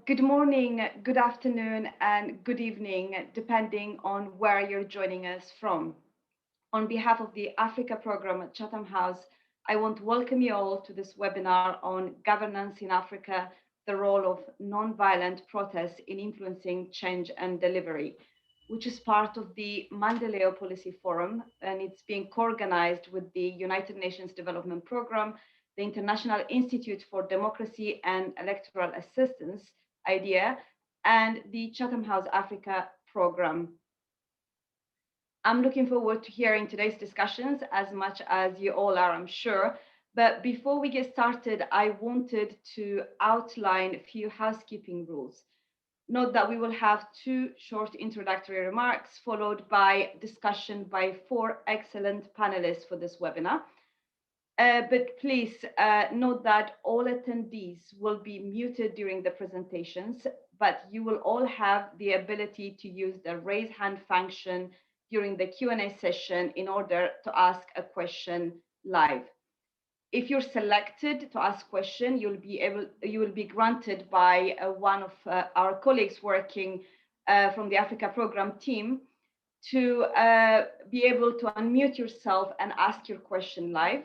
Good morning, good afternoon, and good evening, depending on where you're joining us from. On behalf of the Africa program at Chatham House, I want to welcome you all to this webinar on governance in Africa, the role of non-violent protest in influencing change and delivery, which is part of the Maendeleo Policy Forum, and it's being co-organized with the United Nations Development Programme, the International Institute for Democracy and Electoral Assistance, IDEA, and the Chatham House Africa program. I'm looking forward to hearing today's discussions as much as you all are, I'm sure. But before we get started, I wanted to outline a few housekeeping rules. Note that we will have 2 short introductory remarks followed by discussion by 4 excellent panelists for this webinar. But please note that all attendees will be muted during the presentations, but you will all have the ability to use the raise hand function during the Q&A session in order to ask a question live. If you're selected to ask question, you will be granted by one of our colleagues working from the Africa program team to be able to unmute yourself and ask your question live.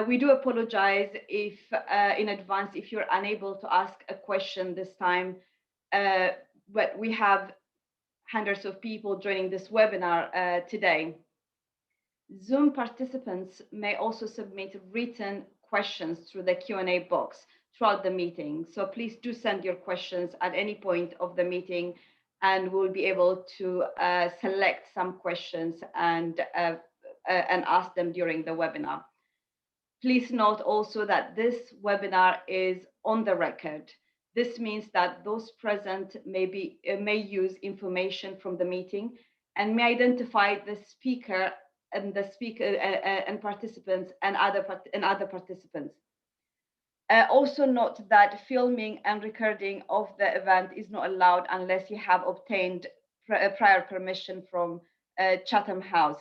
We do apologize if in advance if you're unable to ask a question this time, but we have hundreds of people joining this webinar today. Zoom participants may also submit written questions through the Q&A box throughout the meeting. So please do send your questions at any point of the meeting, and we'll be able to select some questions and ask them during the webinar. Please note also that this webinar is on the record. This means that those present may use information from the meeting and may identify the speaker and participants and other participants. Also note that filming and recording of the event is not allowed unless you have obtained prior permission from Chatham House.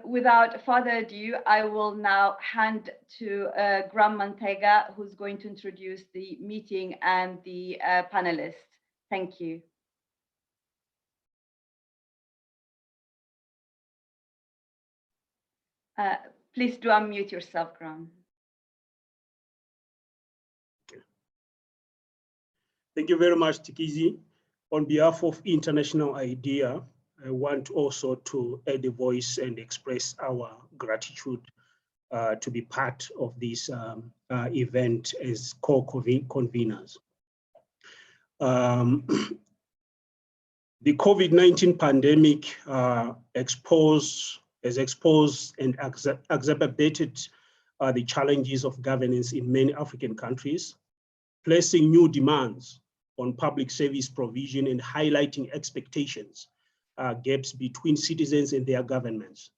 Without further ado, I will now hand to Graham Mantega, who's going to introduce the meeting and the panelists. Thank you. Please do unmute yourself, Graham. Thank you very much, Tikizi. On behalf of International IDEA, I want also to add a voice and express our gratitude to be part of this event as co-conveners. The COVID-19 pandemic has exposed and exacerbated the challenges of governance in many African countries, placing new demands on public service provision and highlighting expectations gaps between citizens and their governments.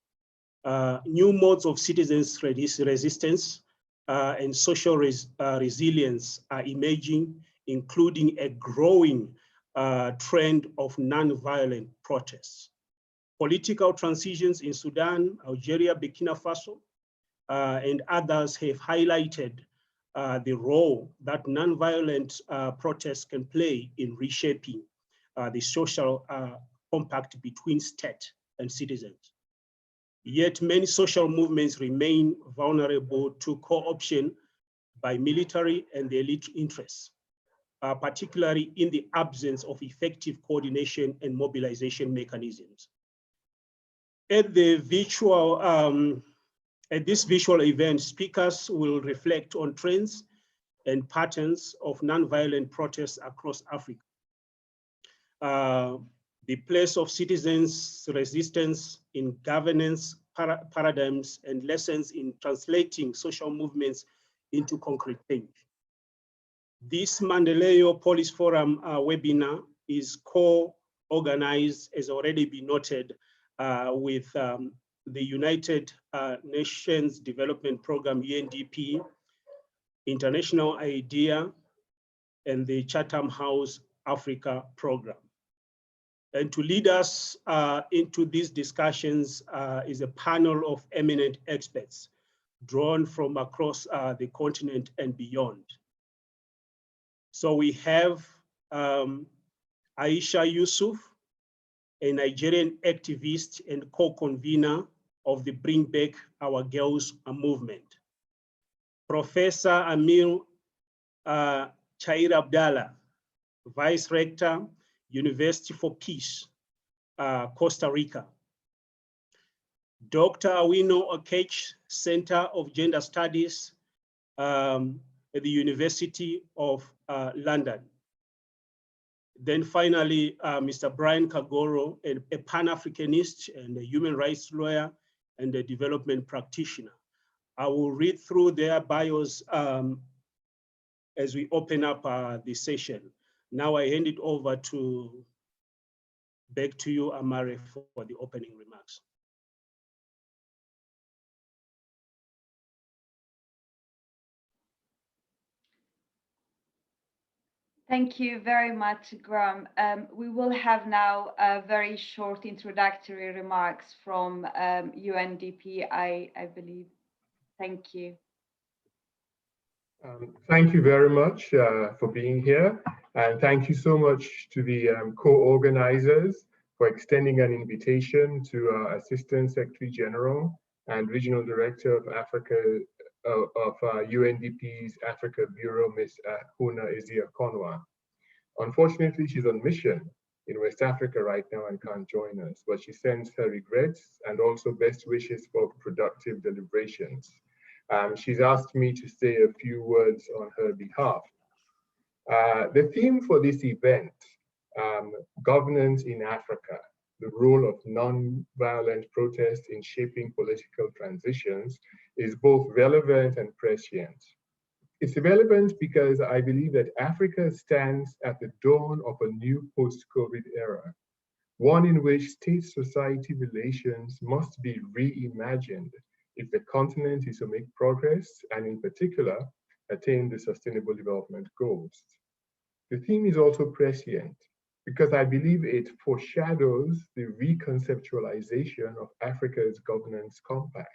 New modes of citizens' resistance and social resilience are emerging, including a growing trend of non-violent protests. Political transitions in Sudan, Algeria, Burkina Faso, and others have highlighted the role that non-violent protests can play in reshaping the social compact between state and citizens. Yet many social movements remain vulnerable to co-option by military and elite interests, particularly in the absence of effective coordination and mobilization mechanisms. At this virtual event, speakers will reflect on trends and patterns of non-violent protests across Africa. The place of citizens' resistance in governance paradigms and lessons in translating social movements into concrete change. This Maendeleo Policy Forum webinar is co-organized, as already been noted, with the United Nations Development Programme, UNDP, International IDEA, and the Chatham House Africa program. And to lead us into these discussions is a panel of eminent experts drawn from across the continent and beyond. So we have Aisha Yusuf, a Nigerian activist and co-convener of the Bring Back Our Girls movement. Professor Amir Chair Abdallah, Vice Rector, University for Peace, Costa Rica. Dr. Awino Okech, Center of Gender Studies at the University of London. Then finally, Mr. Brian Kagoro, a Pan-Africanist and a human rights lawyer and a development practitioner. I will read through their bios as we open up the session. Now I hand it over back to you, Amare, for the opening remarks. Thank you very much, Graham. We will have now a very short introductory remarks from UNDP, I believe. Thank you. Thank you very much for being here. And thank you so much to the co-organizers for extending an invitation to our Assistant Secretary General and Regional Director of Africa of UNDP's Africa Bureau, Ms. Huna Izia Konwa. Unfortunately, she's on mission in West Africa right now and can't join us, but she sends her regrets and also best wishes for productive deliberations. She's asked me to say a few words on her behalf. The theme for this event, Governance in Africa, the role of non-violent protest in shaping political transitions, is both relevant and prescient. It's relevant because I believe that Africa stands at the dawn of a new post-COVID era, one in which state-society relations must be reimagined if the continent is to make progress and in particular, attain the Sustainable Development Goals. The theme is also prescient because I believe it foreshadows the reconceptualization of Africa's governance compact.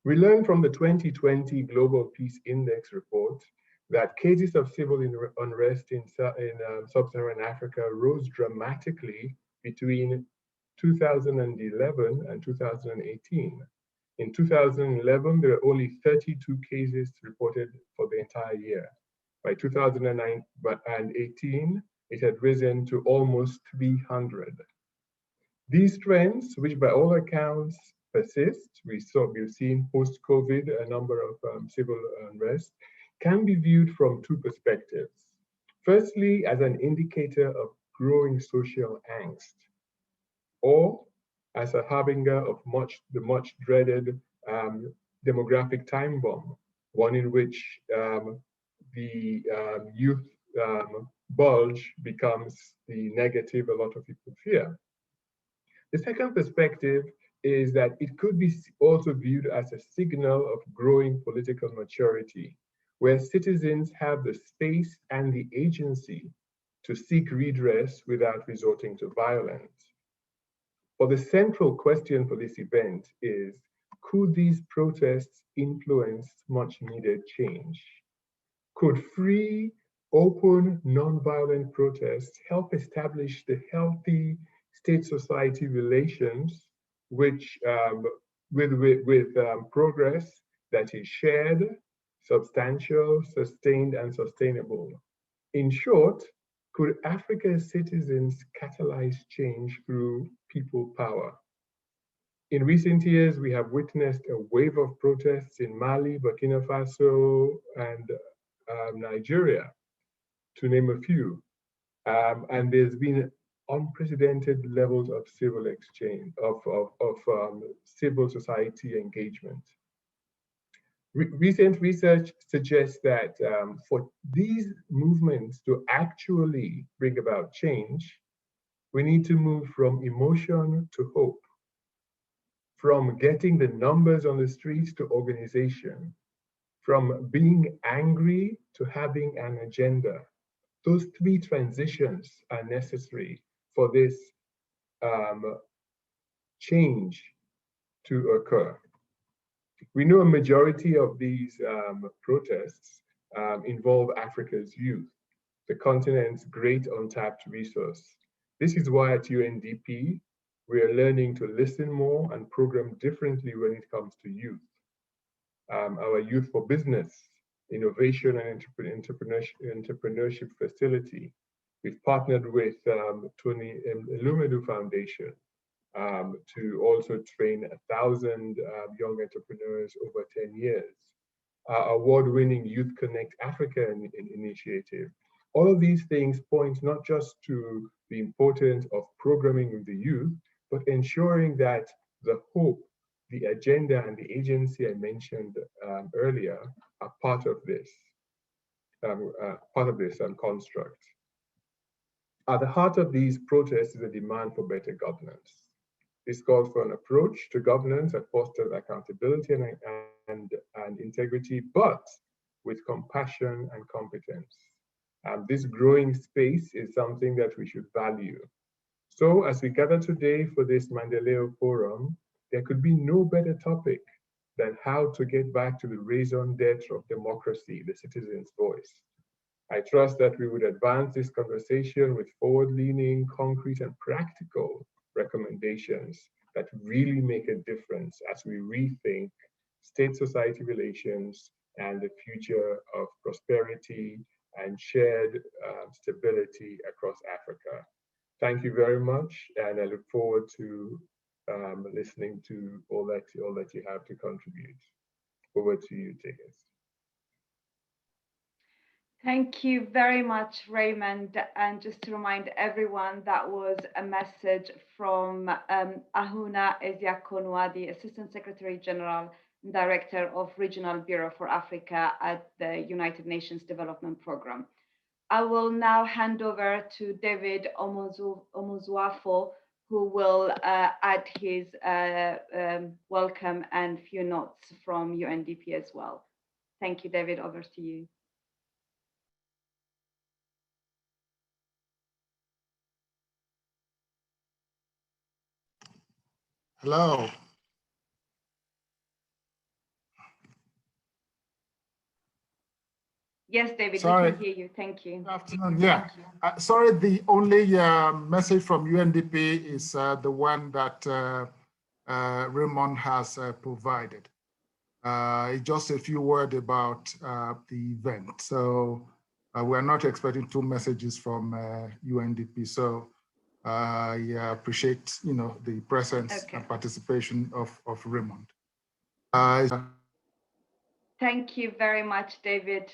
We learned from the 2020 Global Peace Index report that cases of civil unrest in sub-Saharan Africa rose dramatically between 2011 and 2018. In 2011, there were only 32 cases reported for the entire year. By 2018, it had risen to almost 300. These trends, which by all accounts persist, we've seen post-COVID a number of civil unrest, can be viewed from two perspectives. Firstly, as an indicator of growing social angst, or as a harbinger of the much dreaded demographic time bomb, one in which the youth bulge becomes the negative a lot of people fear. The second perspective is that it could be also viewed as a signal of growing political maturity, where citizens have the space and the agency to seek redress without resorting to violence. But the central question for this event is, could these protests influence much needed change? Could free, open, non-violent protests help establish the healthy state-society relations which with progress that is shared, substantial, sustained, and sustainable? In short, could Africa's citizens catalyze change through people power? In recent years, we have witnessed a wave of protests in Mali, Burkina Faso, and Nigeria, to name a few. And there's been unprecedented levels of civil exchange, of civil society engagement. Recent research suggests that for these movements to actually bring about change, we need to move from emotion to hope, from getting the numbers on the streets to organization, from being angry to having an agenda. Those three transitions are necessary for this change to occur. We know a majority of these protests involve Africa's youth, the continent's great untapped resource. This is why at UNDP, we are learning to listen more and program differently when it comes to youth. Our Youth for Business, Innovation and Entrepreneurship Facility. We've partnered with Tony Elumedu Foundation to also train 1,000 young entrepreneurs over 10 years. Our award-winning Youth Connect Africa initiative. All of these things point not just to the importance of programming with the youth, but ensuring that the hope, the agenda, and the agency I mentioned earlier are part of this construct. At the heart of these protests is a demand for better governance. This calls for an approach to governance that fosters accountability and integrity, but with compassion and competence. This growing space is something that we should value. So as we gather today for this Maendeleo Forum, there could be no better topic than how to get back to the raison d'etre of democracy, the citizen's voice. I trust that we would advance this conversation with forward-leaning, concrete, and practical recommendations that really make a difference as we rethink state-society relations and the future of prosperity and shared stability across Africa. Thank you very much, and I look forward to listening to all that you have to contribute. Over to you, Tigis. Thank you very much, Raymond. And just to remind everyone, that was a message from Ahuna Eziakonwa, the Assistant Secretary General and Director of Regional Bureau for Africa at the United Nations Development Programme. I will now hand over to David Omozuafo, who will add his welcome and few notes from UNDP as well. Thank you, David, over to you. Hello. Yes, David, Sorry. we can hear you. Thank you. Good afternoon. Yeah. Sorry, the only message from UNDP is the one that Raymond has provided. Just a few words about the event. So we're not expecting two messages from UNDP. So I appreciate, the presence and participation of Raymond. Thank you very much, David.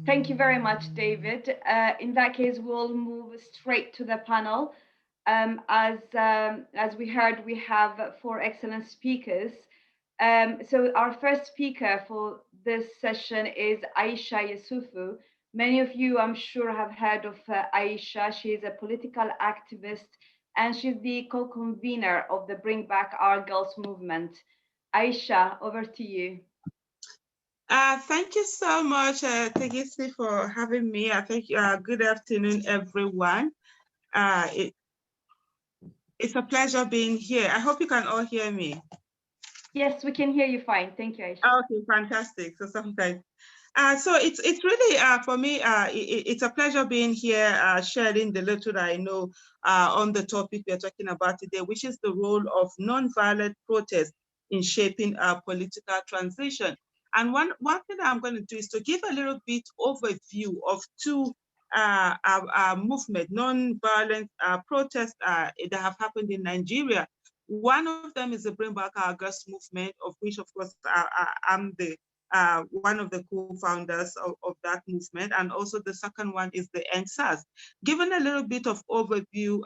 Thank you very much, David. In that case, we'll move straight to the panel. As we heard, we have four excellent speakers. So our first speaker for this session is Aisha Yusufu. Many of you, I'm sure, have heard of Aisha. She is a political activist, and she's the co-convener of the Bring Back Our Girls movement. Aisha, over to you. Thank you so much, Tegisi, for having me. I think good afternoon, everyone. It's a pleasure being here. I hope you can all hear me. Yes, we can hear you fine. Thank you, Aisha. Okay, fantastic. So sometimes, so it's really for me. It's a pleasure being here, sharing the little that I know on the topic we are talking about today, which is the role of nonviolent protest in shaping our political transition. And one thing I'm going to do is to give a little bit overview of two movement, non-violent protests that have happened in Nigeria. One of them is the Brembarka Girls movement, of which, of course, I'm the one of the co-founders of that movement, and also the second one is the NSAS. Given a little bit of overview,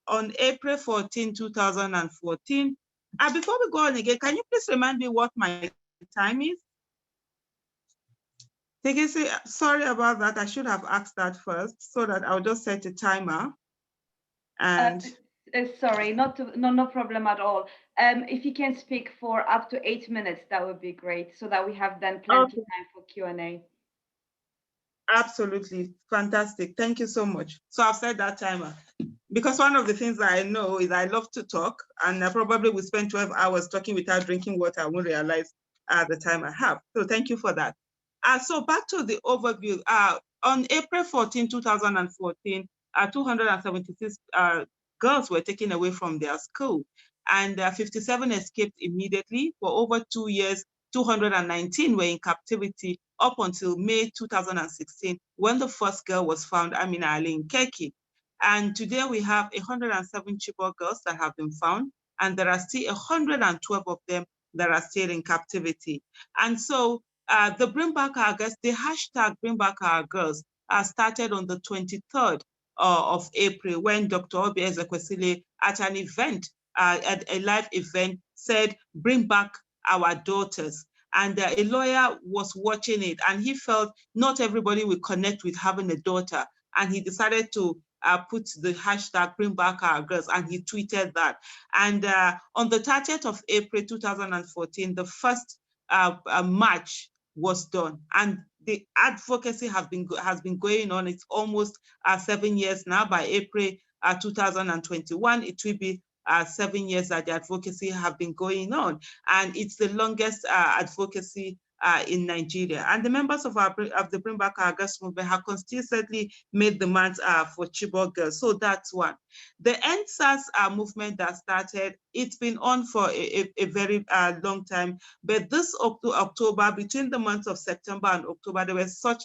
on April 14, 2014. Before we go on again, can you please remind me what my time is? Sorry about that. I should have asked that first, so that I'll just set a timer. And sorry, no problem at all. If you can speak for up to 8 minutes, that would be great, so that we have then plenty of time for Q&A. Absolutely. Fantastic. Thank you so much. So I've set that timer because one of the things that I know is I love to talk, and I probably will spend 12 hours talking without drinking water. I won't realize the time I have. So thank you for that. So back to the overview. On April 14, 2014, 276 girls were taken away from their school, and 57 escaped immediately. For over 2 years, 219 were in captivity up until May 2016, when the first girl was found, Amina Ali in Keki. And today we have 107 Chibok girls that have been found, and there are still 112 of them that are still in captivity. And so the Brembarka girls, the hashtag Brembarka girls started on the 23rd of April, when Dr. Obi Ezekwesili at an event, at a live event, said, "Bring back our daughters." And a lawyer was watching it, and he felt not everybody will connect with having a daughter. And he decided to put the hashtag "Bring Back Our Girls," and he tweeted that. And on the 30th of April 2014, the first march was done. And the advocacy has been going on. It's almost 7 years now. By April 2021, it will be 7 years that the advocacy have been going on, and it's the longest advocacy in Nigeria. And the members of the Bring Back Our Girls movement have consistently made demands for Chibok girls. So that's one. The NSAS movement that started, it's been on for a very long time, but this October, between the months of September and October, there were such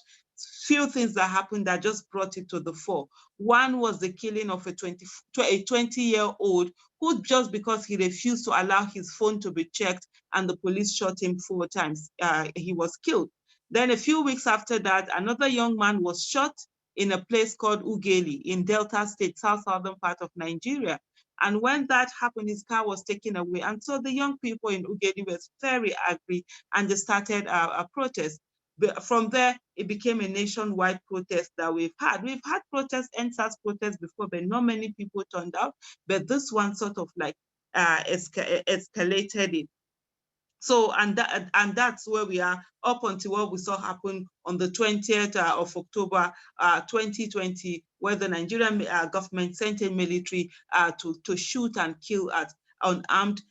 few things that happened that just brought it to the fore. One was the killing of a 20-year-old who, just because he refused to allow his phone to be checked and the police shot him 4 times, he was killed. Then a few weeks after that, another young man was shot in a place called Ugeli in Delta State, southern part of Nigeria. And when that happened, his car was taken away. And so the young people in Ugeli were very angry, and they started a protest. But from there, it became a nationwide protest that we've had. We've had protests, NSAS protests before, but not many people turned out. But this one sort of like escalated it. So, and that's where we are up until what we saw happen on the 20th of October 2020, where the Nigerian government sent a military to shoot and kill unarmed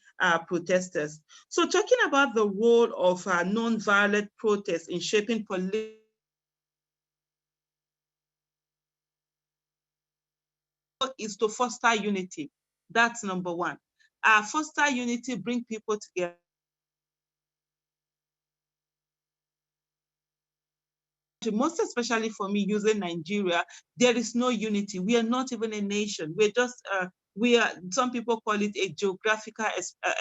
protesters. So talking about the role of non-violent protests in shaping political is to foster unity. That's number one. Foster unity, bring people together. Most especially for me, using Nigeria, there is no unity. We are not even a nation. We're just, some people call it a geographical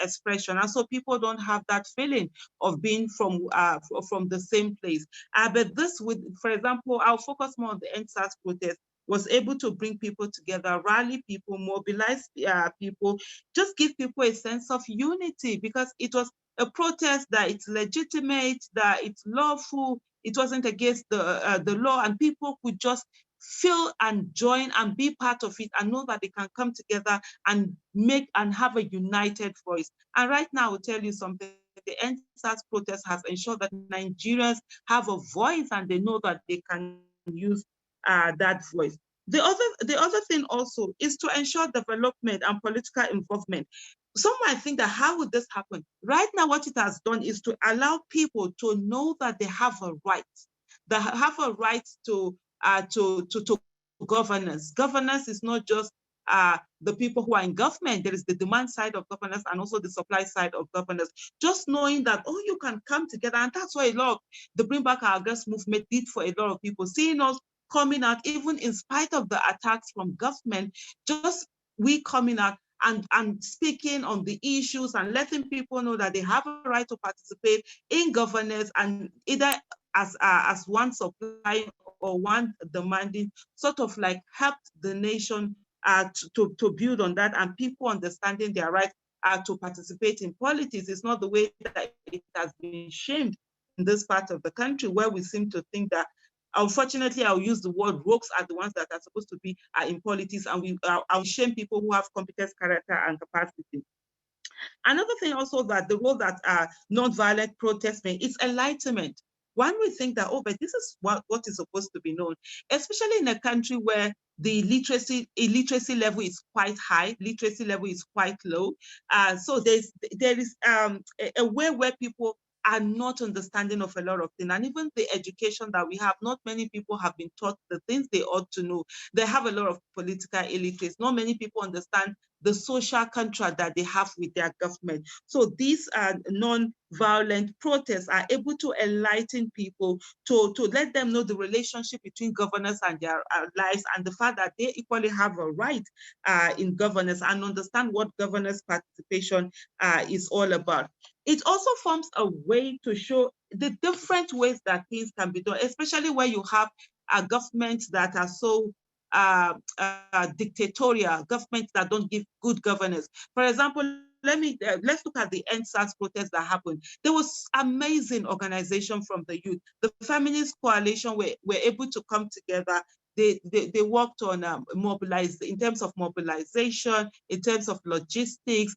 expression. And so people don't have that feeling of being from the same place. But this would, for example, I'll focus more on the NSAS protest, was able to bring people together, rally people, mobilize people, just give people a sense of unity, because it was a protest that it's legitimate, that it's lawful, it wasn't against the law, and people could just feel and join and be part of it and know that they can come together and make and have a united voice. And right now, I will tell you something. The NSAS protest has ensured that Nigerians have a voice and they know that they can use that voice. The other thing also is to ensure development and political involvement. Some might think that how would this happen? Right now, what it has done is to allow people to know that they have a right. They have a right to governance. Governance is not just the people who are in government. There is the demand side of governance and also the supply side of governance. Just knowing that, oh, you can come together. And that's why a lot of the Bring Back Our Girls movement did for a lot of people. Seeing us coming out, even in spite of the attacks from government, just we coming out and speaking on the issues and letting people know that they have a right to participate in governance, and either as one supplying or one demanding, sort of like helped the nation to build on that, and people understanding their right to participate in politics. It's not the way that it has been shamed in this part of the country, where we seem to think that, unfortunately, I'll use the word, rogues are the ones that are supposed to be in politics, and I'll shame people who have competence, character, and capacity. Another thing also, that the role that non-violent protest may, is enlightenment. one would think that, oh, but this is what is supposed to be known, especially in a country where the illiteracy level is quite high, literacy level is quite low. So there is a way where people are not understanding of a lot of things. And even the education that we have, not many people have been taught the things they ought to know. They have a lot of political illiteracy. Not many people understand the social contract that they have with their government. So these non-violent protests are able to enlighten people, to let them know the relationship between governance and their lives, and the fact that they equally have a right in governance, and understand what governance participation is all about. It also forms a way to show the different ways that things can be done, especially where you have governments that are so dictatorial, governments that don't give good governance. For example, let's look at the NSAS protests that happened. There was amazing organization from the youth. The Feminist Coalition were able to come together. They worked on in terms of mobilization, in terms of logistics,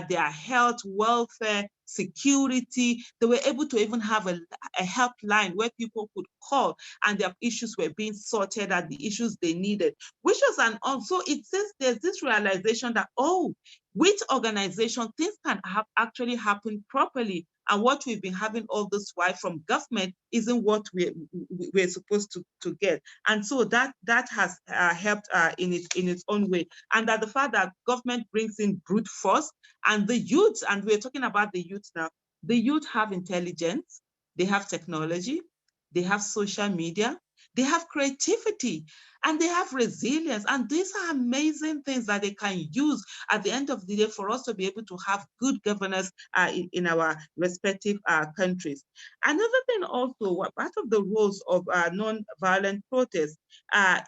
their health, welfare, security. They were able to even have a helpline where people could call and their issues were being sorted at the issues they needed, which was also, it says there's this realization that, oh, with organization, things can actually happen properly. And what we've been having all this while from government isn't what we're supposed to get. And so that has helped in its own way. And that the fact that government brings in brute force, and the youth, and we're talking about the youth now, the youth have intelligence, they have technology, they have social media, they have creativity, and they have resilience. And these are amazing things that they can use at the end of the day for us to be able to have good governance in our respective countries. Another thing also, part of the roles of non-violent protests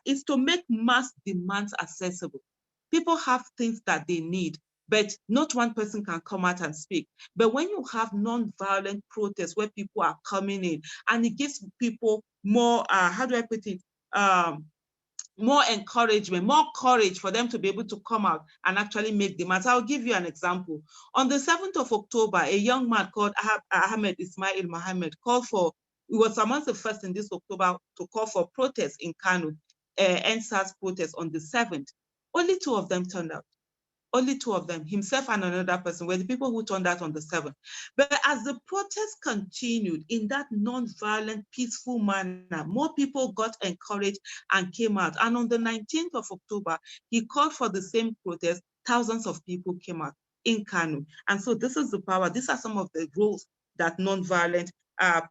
is to make mass demands accessible. People have things that they need, but not one person can come out and speak. But when you have non-violent protests where people are coming in, and it gives people more, how do I put it, more encouragement, more courage for them to be able to come out and actually make demands. I'll give you an example. On the 7th of October, a young man called Ahmed Ismail Mohammed called for, he was amongst the first in this October to call for protests in Kano, NSAS protests on the 7th. Only 2 of them turned out. Only 2 of them, himself and another person, were the people who turned out on the 7th. But as the protests continued in that non-violent, peaceful manner, more people got encouraged and came out. And on the 19th of October, he called for the same protest. Thousands of people came out in Kano. And so this is the power. These are some of the roles that non-violent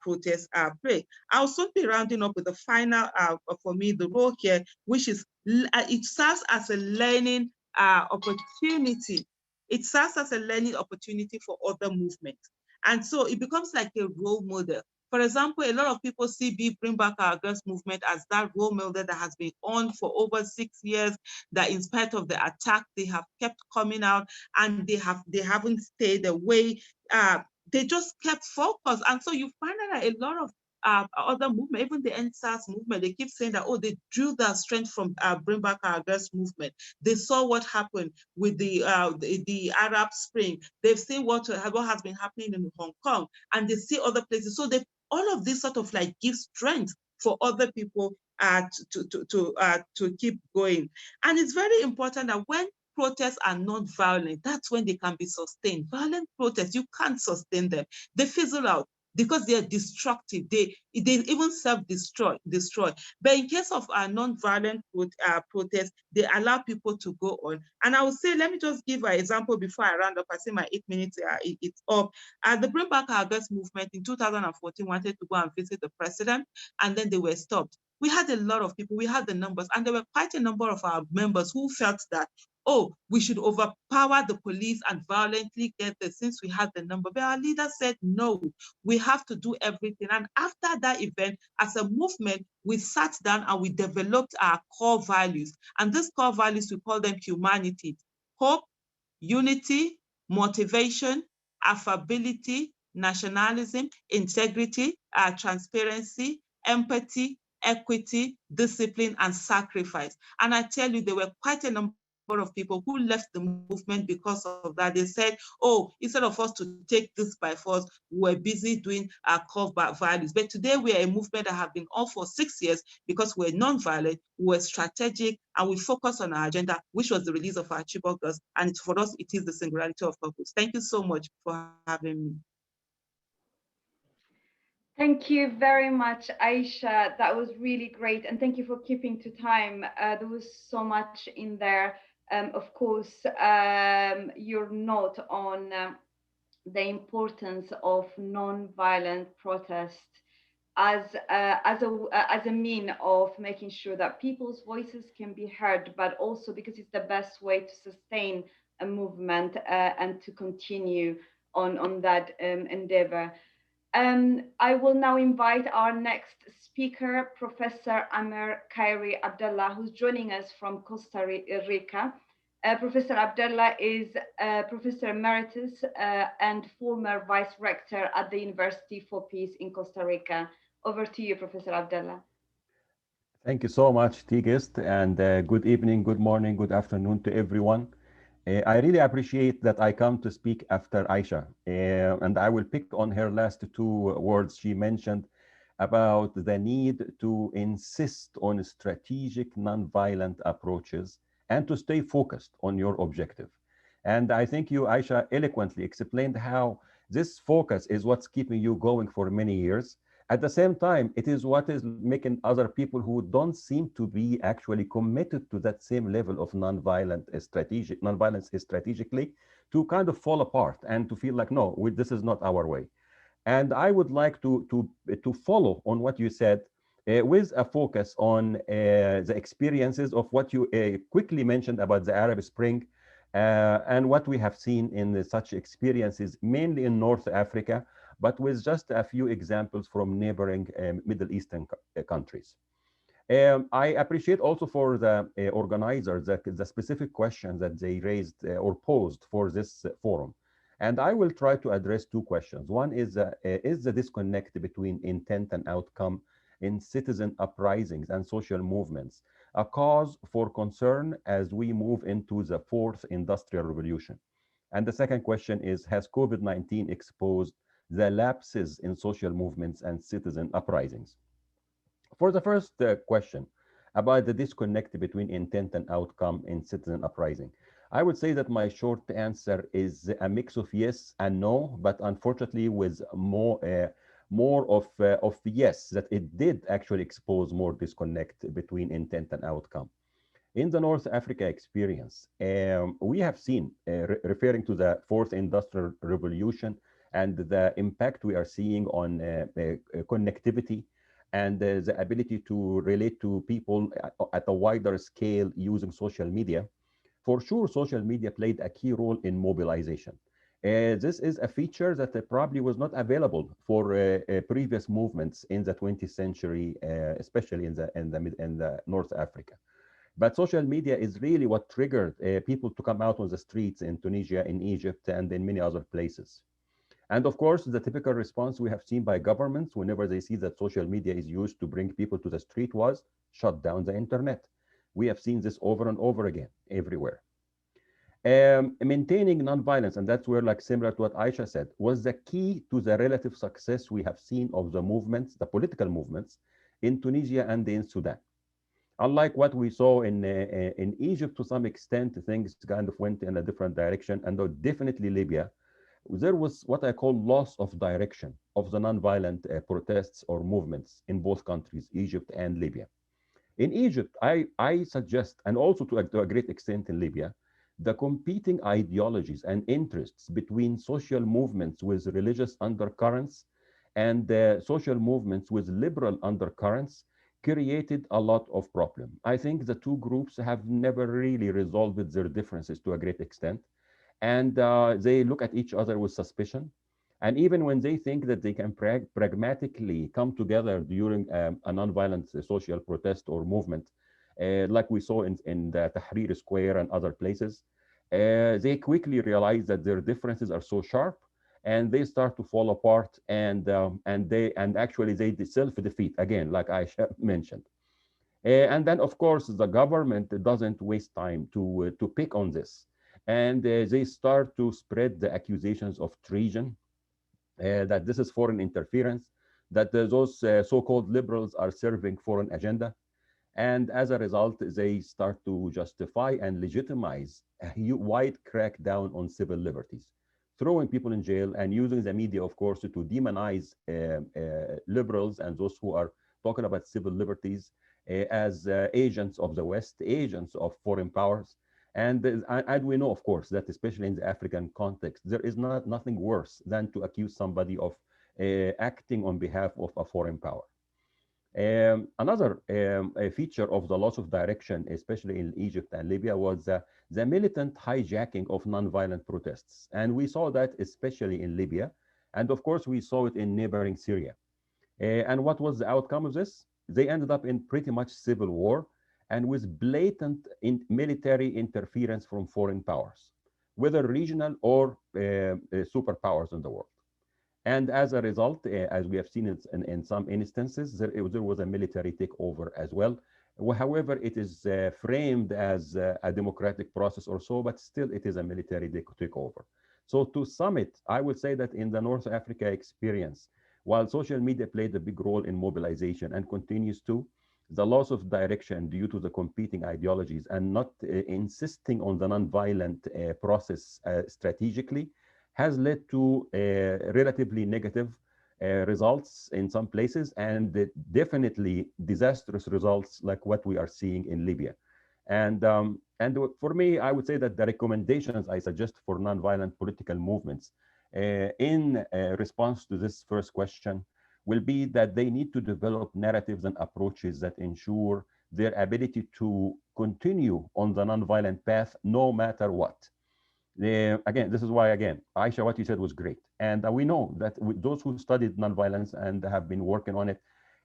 protests play. I'll soon be rounding up with the final, for me, the role here, which is, it serves as a learning opportunity. It serves as a learning opportunity for other movements. And so it becomes like a role model. For example, a lot of people see Brembarka Girls movement as that role model that has been on for over 6 years, that in spite of the attack, they have kept coming out, and they haven't stayed away. They just kept focused. And so you find that a lot of other movement, even the NSAS movement, they keep saying that, oh, they drew their strength from Brembarka Girls movement. They saw what happened with the Arab Spring. They've seen what has been happening in Hong Kong, and they see other places. So all of this sort of like gives strength for other people to keep going. And it's very important that when protests are not violent, that's when they can be sustained. Violent protests, you can't sustain them. They fizzle out because they are destructive. They even self-destroy. But in case of non-violent protests, they allow people to go on. And I would say, let me just give an example before I round up. I see my 8 minutes, it's up. The Brembarka Girls movement in 2014 wanted to go and visit the president, and then they were stopped. We had a lot of people, we had the numbers, and there were quite a number of our members who felt that, oh, we should overpower the police and violently get there since we had the number. But our leader said, no, we have to do everything. And after that event, as a movement, we sat down and we developed our core values. And these core values, we call them humanity: hope, unity, motivation, affability, nationalism, integrity, transparency, empathy, equity, discipline, and sacrifice. And I tell you, there were quite a number of people who left the movement because of that. They said, oh, instead of us to take this by force, we're busy doing our core values. But today we are a movement that have been on for 6 years because we're non-violent, we're strategic, and we focus on our agenda, which was the release of our Chibok girls. And for us, it is the singularity of purpose. Thank you so much for having me. Thank you very much, Aisha. That was really great. And thank you for keeping to time. There was so much in there. Of course, your note on the importance of non-violent protest as a mean of making sure that people's voices can be heard, but also because it's the best way to sustain a movement and to continue on that endeavor. I will now invite our next speaker, Professor Amer Khairi Abdullah, who's joining us from Costa Rica. Professor Abdullah is Professor Emeritus and former Vice Rector at the University for Peace in Costa Rica. Over to you, Professor Abdullah. Thank you so much, Tigist, and good evening, good morning, good afternoon to everyone. I really appreciate that I come to speak after Aisha, and I will pick on her last two words she mentioned about the need to insist on strategic nonviolent approaches and to stay focused on your objective. And I think you, Aisha, eloquently explained how this focus is what's keeping you going for many years. At the same time, it is what is making other people who don't seem to be actually committed to that same level of nonviolence strategically to kind of fall apart and to feel like, no, this is not our way. And I would like to follow on what you said with a focus on the experiences of what you quickly mentioned about the Arab Spring and what we have seen in such experiences, mainly in North Africa, but with just a few examples from neighboring Middle Eastern countries. I appreciate also for the organizers the specific questions that they raised or posed for this forum. And I will try to address two questions. One is the disconnect between intent and outcome in citizen uprisings and social movements a cause for concern as we move into the fourth industrial revolution? And the second question is, has COVID-19 exposed the lapses in social movements and citizen uprisings? For the first question about the disconnect between intent and outcome in citizen uprising, I would say that my short answer is a mix of yes and no, but unfortunately with more of yes, that it did actually expose more disconnect between intent and outcome. In the North Africa experience, we have seen, referring to the fourth industrial revolution and the impact we are seeing on connectivity and the ability to relate to people at a wider scale using social media. For sure, social media played a key role in mobilization. This is a feature that probably was not available for previous movements in the 20th century, especially in the North Africa. But social media is really what triggered people to come out on the streets in Tunisia, in Egypt, and in many other places. And of course, the typical response we have seen by governments whenever they see that social media is used to bring people to the street was shut down the internet. We have seen this over and over again, everywhere. Maintaining nonviolence, and that's where, like similar to what Aisha said, was the key to the relative success we have seen of the movements, the political movements in Tunisia and in Sudan. Unlike what we saw in Egypt, to some extent, things kind of went in a different direction, and definitely Libya, there was what I call loss of direction of the nonviolent protests or movements in both countries, Egypt and Libya. In Egypt, I suggest, and also to a great extent in Libya, the competing ideologies and interests between social movements with religious undercurrents and social movements with liberal undercurrents created a lot of problem. I think the two groups have never really resolved their differences to a great extent. And they look at each other with suspicion. And even when they think that they can pragmatically come together during a nonviolent social protest or movement, like we saw in the Tahrir Square and other places, they quickly realize that their differences are so sharp, and they start to fall apart, and actually they self-defeat again, like Aisha mentioned. And then, of course, the government doesn't waste time to pick on this. And they start to spread the accusations of treason, that this is foreign interference, that those so-called liberals are serving foreign agenda. And as a result, they start to justify and legitimize a wide crackdown on civil liberties, throwing people in jail and using the media, of course, to demonize liberals and those who are talking about civil liberties as agents of the West, agents of foreign powers. And we know, of course, that especially in the African context, there is nothing worse than to accuse somebody of acting on behalf of a foreign power. Another a feature of the loss of direction, especially in Egypt and Libya, was the militant hijacking of nonviolent protests. And we saw that especially in Libya. And of course, we saw it in neighboring Syria. And what was the outcome of this? They ended up in pretty much civil war and with blatant military interference from foreign powers, whether regional or superpowers in the world. And as a result, as we have seen in some instances, there was a military takeover as well. However, it is framed as a democratic process or so, but still it is a military takeover. So to sum it, I would say that in the North Africa experience, while social media played a big role in mobilization and continues to, the loss of direction due to the competing ideologies and not insisting on the nonviolent process strategically has led to relatively negative results in some places and definitely disastrous results like what we are seeing in Libya. And for me, I would say that the recommendations I suggest for nonviolent political movements in response to this first question will be that they need to develop narratives and approaches that ensure their ability to continue on the nonviolent path no matter what. Again, this is why, again, Aisha, what you said was great. And we know that those who studied nonviolence and have been working on it,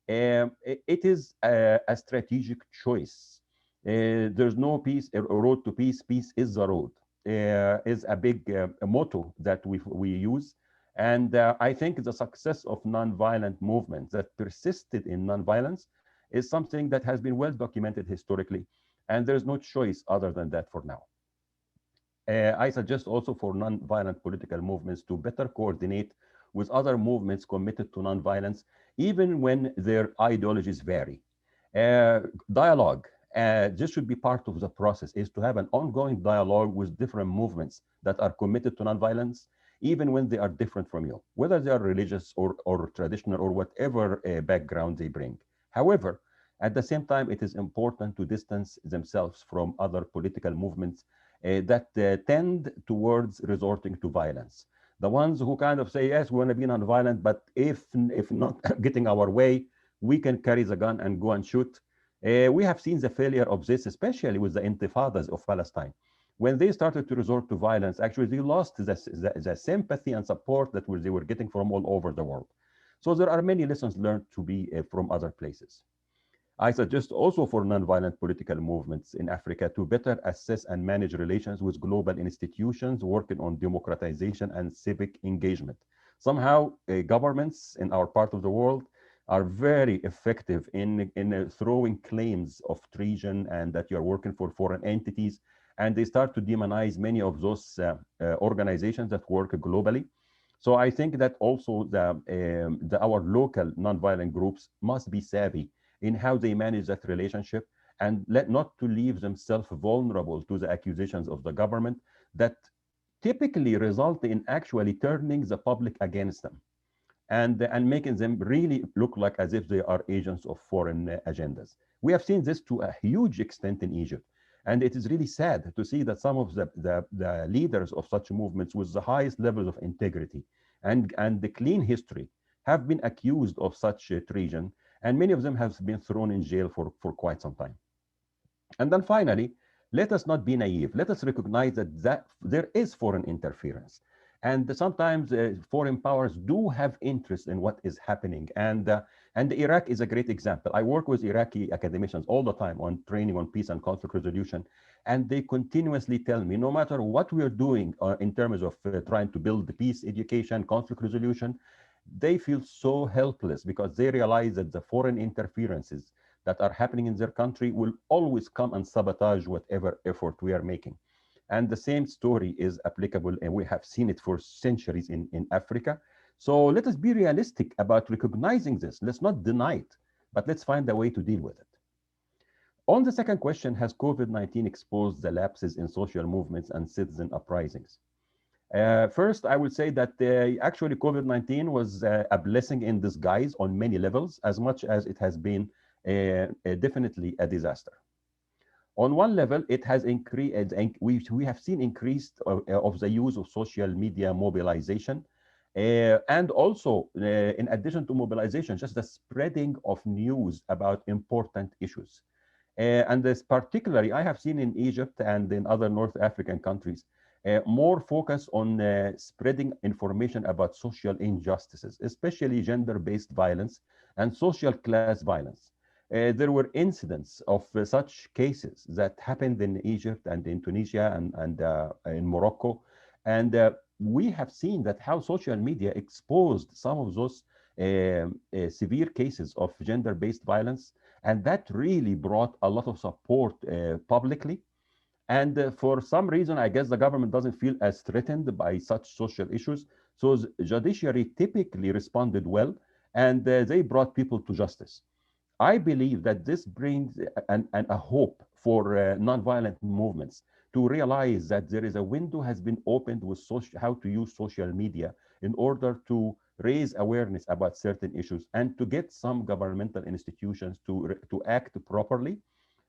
it is a strategic choice. There's no peace, a road to peace. Peace is the road, is a big motto that we use. And I think the success of nonviolent movements that persisted in nonviolence is something that has been well documented historically. And there's no choice other than that for now. I suggest also for nonviolent political movements to better coordinate with other movements committed to nonviolence, even when their ideologies vary. Dialogue, this should be part of the process, is to have an ongoing dialogue with different movements that are committed to nonviolence, even when they are different from you, whether they are religious or traditional or whatever background they bring. However, at the same time, it is important to distance themselves from other political movements that tend towards resorting to violence. The ones who kind of say, yes, we want to be nonviolent, but if not getting our way, we can carry the gun and go and shoot. We have seen the failure of this, especially with the intifadas of Palestine. When they started to resort to violence, actually they lost the sympathy and support that they were getting from all over the world. So there are many lessons learned to be from other places. I suggest also for nonviolent political movements in Africa to better assess and manage relations with global institutions working on democratization and civic engagement. Somehow, governments in our part of the world are very effective in throwing claims of treason and that you're working for foreign entities. And they start to demonize many of those organizations that work globally. So I think that also our local nonviolent groups must be savvy in how they manage that relationship and not to leave themselves vulnerable to the accusations of the government that typically result in actually turning the public against them and making them really look like as if they are agents of foreign agendas. We have seen this to a huge extent in Egypt. And it is really sad to see that some of the leaders of such movements with the highest levels of integrity and the clean history have been accused of such treason. And many of them have been thrown in jail for quite some time. And then finally, let us not be naive. Let us recognize that there is foreign interference. And sometimes foreign powers do have interest in what is happening. And Iraq is a great example. I work with Iraqi academicians all the time on training on peace and conflict resolution. And they continuously tell me, no matter what we are doing in terms of trying to build the peace, education, conflict resolution, they feel so helpless because they realize that the foreign interferences that are happening in their country will always come and sabotage whatever effort we are making. And the same story is applicable, and we have seen it for centuries in Africa. So let us be realistic about recognizing this. Let's not deny it, but let's find a way to deal with it. On the second question, has COVID-19 exposed the lapses in social movements and citizen uprisings? First, I would say that actually COVID-19 was a blessing in disguise on many levels, as much as it has been definitely a disaster. On one level, it has increased, we have seen increased of the use of social media mobilization. And also, in addition to mobilization, just the spreading of news about important issues. And this particularly, I have seen in Egypt and in other North African countries, more focus on spreading information about social injustices, especially gender-based violence and social class violence. There were incidents of such cases that happened in Egypt and in Tunisia and in Morocco. And we have seen that how social media exposed some of those severe cases of gender-based violence, and that really brought a lot of support publicly. And for some reason, I guess the government doesn't feel as threatened by such social issues. So the judiciary typically responded well, and they brought people to justice. I believe that this brings a hope for nonviolent movements to realize that there is a window has been opened with how to use social media in order to raise awareness about certain issues and to get some governmental institutions to act properly,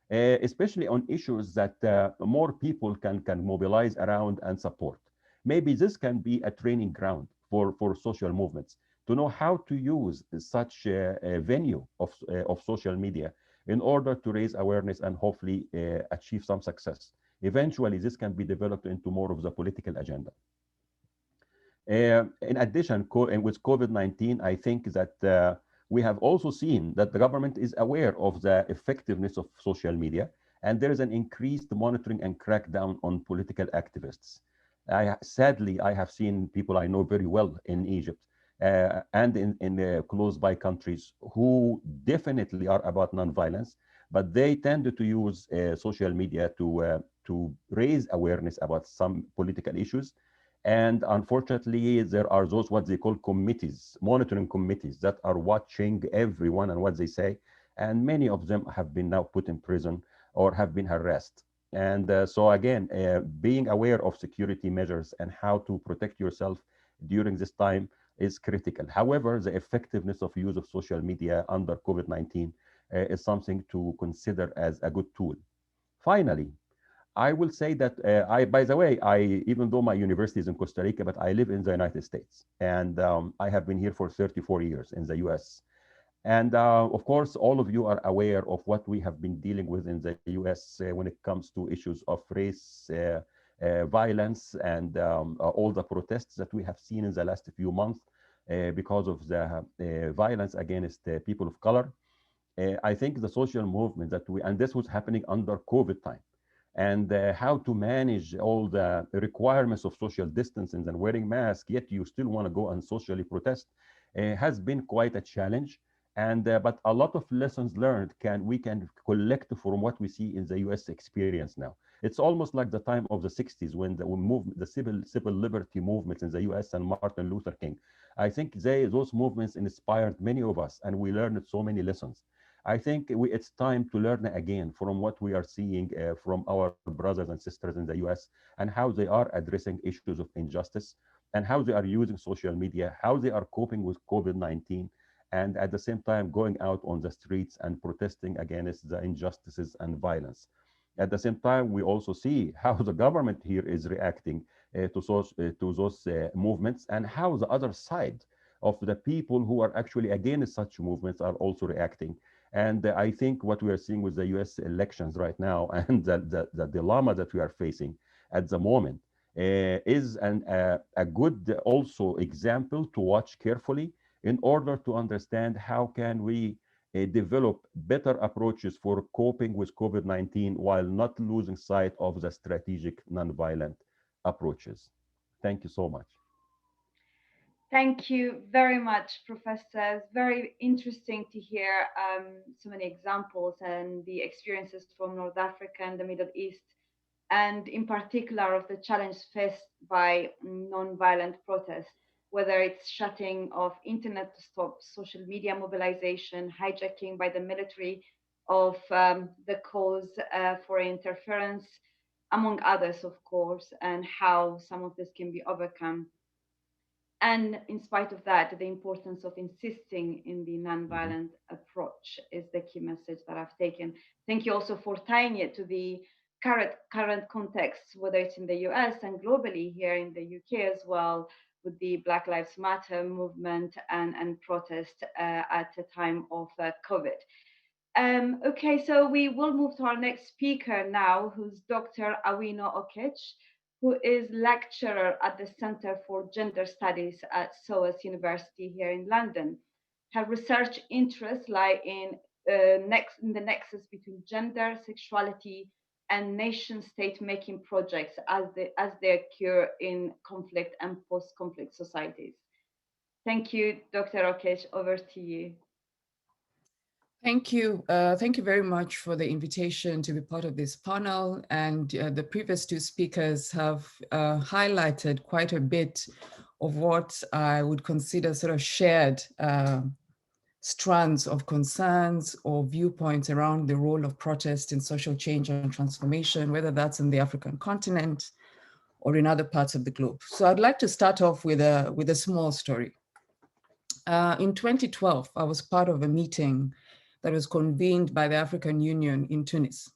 especially on issues that more people can mobilize around and support. Maybe this can be a training ground for social movements to know how to use such a venue of social media in order to raise awareness and hopefully achieve some success. Eventually, this can be developed into more of the political agenda. In addition, and with COVID-19, I think that we have also seen that the government is aware of the effectiveness of social media, and there is an increased monitoring and crackdown on political activists. Sadly, I have seen people I know very well in Egypt and in close by countries who definitely are about nonviolence, but they tended to use social media to raise awareness about some political issues. And unfortunately, there are those what they call committees, monitoring committees that are watching everyone and what they say. And many of them have been now put in prison or have been harassed. And so again, being aware of security measures and how to protect yourself during this time is critical. However, the effectiveness of use of social media under COVID-19 is something to consider as a good tool. Finally, I will say that by the way, even though my university is in Costa Rica, but I live in the United States, and I have been here for 34 years in the US. And of course, all of you are aware of what we have been dealing with in the US when it comes to issues of race, violence, and all the protests that we have seen in the last few months because of the violence against people of color. I think the social movement and this was happening under COVID time, and how to manage all the requirements of social distancing and wearing masks, yet you still want to go and socially protest, has been quite a challenge. And but a lot of lessons learned we can collect from what we see in the U.S. experience now. It's almost like the time of the 60s when the civil liberty movements in the U.S. and Martin Luther King. I think those movements inspired many of us, and we learned so many lessons. I think it's time to learn again from what we are seeing from our brothers and sisters in the US and how they are addressing issues of injustice and how they are using social media, how they are coping with COVID-19, and at the same time going out on the streets and protesting against the injustices and violence. At the same time, we also see how the government here is reacting to those movements and how the other side of the people who are actually against such movements are also reacting. And I think what we are seeing with the US elections right now and the dilemma that we are facing at the moment is a good also example to watch carefully in order to understand how can we develop better approaches for coping with COVID-19 while not losing sight of the strategic nonviolent approaches. Thank you so much. Thank you very much, Professor. It's very interesting to hear so many examples and the experiences from North Africa and the Middle East, and in particular of the challenge faced by non-violent protests, whether it's shutting of internet to stop social media mobilization, hijacking by the military of the cause for interference, among others, of course, and how some of this can be overcome. And in spite of that, the importance of insisting in the nonviolent approach is the key message that I've taken. Thank you also for tying it to the current context, whether it's in the US and globally here in the UK as well, with the Black Lives Matter movement and protest at the time of COVID. Okay, so we will move to our next speaker now, who's Dr. Awino Okech, who is lecturer at the Center for Gender Studies at SOAS University here in London. Her research interests lie in the nexus between gender, sexuality, and nation-state making projects as they occur in conflict and post-conflict societies. Thank you, Dr. Okech, over to you. Thank you. Thank you very much for the invitation to be part of this panel. And the previous two speakers have highlighted quite a bit of what I would consider sort of shared strands of concerns or viewpoints around the role of protest in social change and transformation, whether that's in the African continent or in other parts of the globe. So I'd like to start off with a small story. In 2012, I was part of a meeting that was convened by the African Union in Tunis.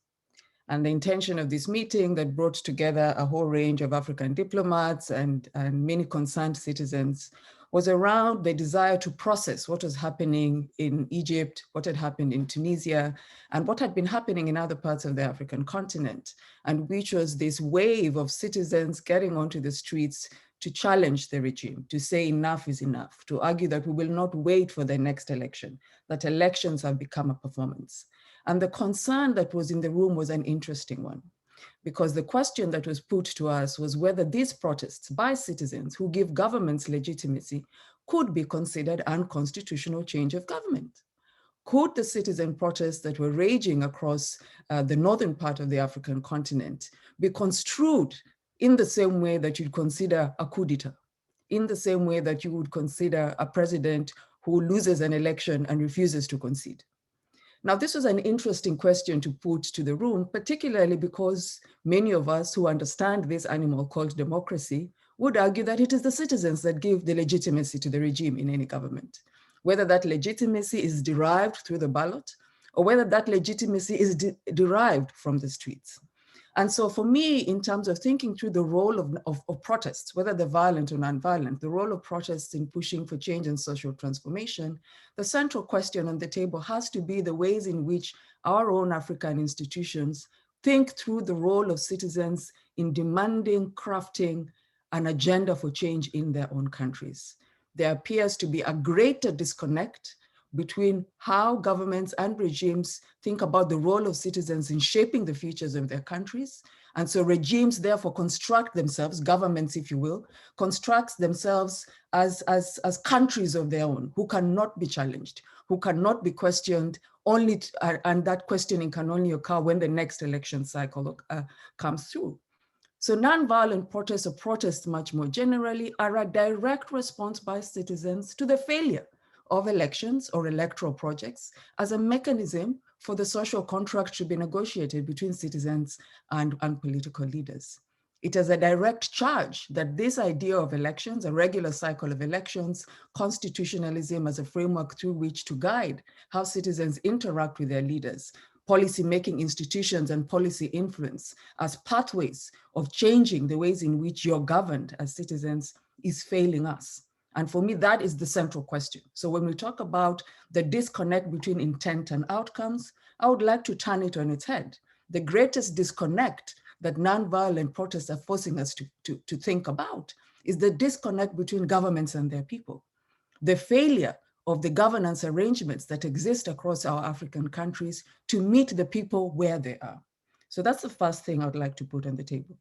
And the intention of this meeting that brought together a whole range of African diplomats and many concerned citizens was around the desire to process what was happening in Egypt, what had happened in Tunisia, and what had been happening in other parts of the African continent, and which was this wave of citizens getting onto the streets to challenge the regime, to say enough is enough, to argue that we will not wait for the next election, that elections have become a performance. And the concern that was in the room was an interesting one, because the question that was put to us was whether these protests by citizens who give governments legitimacy could be considered unconstitutional change of government. Could the citizen protests that were raging across the northern part of the African continent be construed in the same way that you'd consider a coup d'etat, in the same way that you would consider a president who loses an election and refuses to concede? Now, this was an interesting question to put to the room, particularly because many of us who understand this animal called democracy would argue that it is the citizens that give the legitimacy to the regime in any government, whether that legitimacy is derived through the ballot or whether that legitimacy is derived from the streets. And so for me, in terms of thinking through the role of protests, whether they're violent or non-violent, the role of protests in pushing for change and social transformation, the central question on the table has to be the ways in which our own African institutions think through the role of citizens in demanding, crafting an agenda for change in their own countries. There appears to be a greater disconnect between how governments and regimes think about the role of citizens in shaping the futures of their countries. And so regimes therefore construct themselves, governments, if you will, constructs themselves as countries of their own, who cannot be challenged, who cannot be questioned, and that questioning can only occur when the next election cycle comes through. So nonviolent protests, or protests much more generally, are a direct response by citizens to the failure of elections or electoral projects as a mechanism for the social contract to be negotiated between citizens and political leaders. It is a direct charge that this idea of elections, a regular cycle of elections, constitutionalism as a framework through which to guide how citizens interact with their leaders, policy-making institutions and policy influence as pathways of changing the ways in which you're governed as citizens is failing us. And for me, that is the central question. So when we talk about the disconnect between intent and outcomes, I would like to turn it on its head. The greatest disconnect that nonviolent protests are forcing us to think about is the disconnect between governments and their people. The failure of the governance arrangements that exist across our African countries to meet the people where they are. So that's the first thing I would like to put on the table.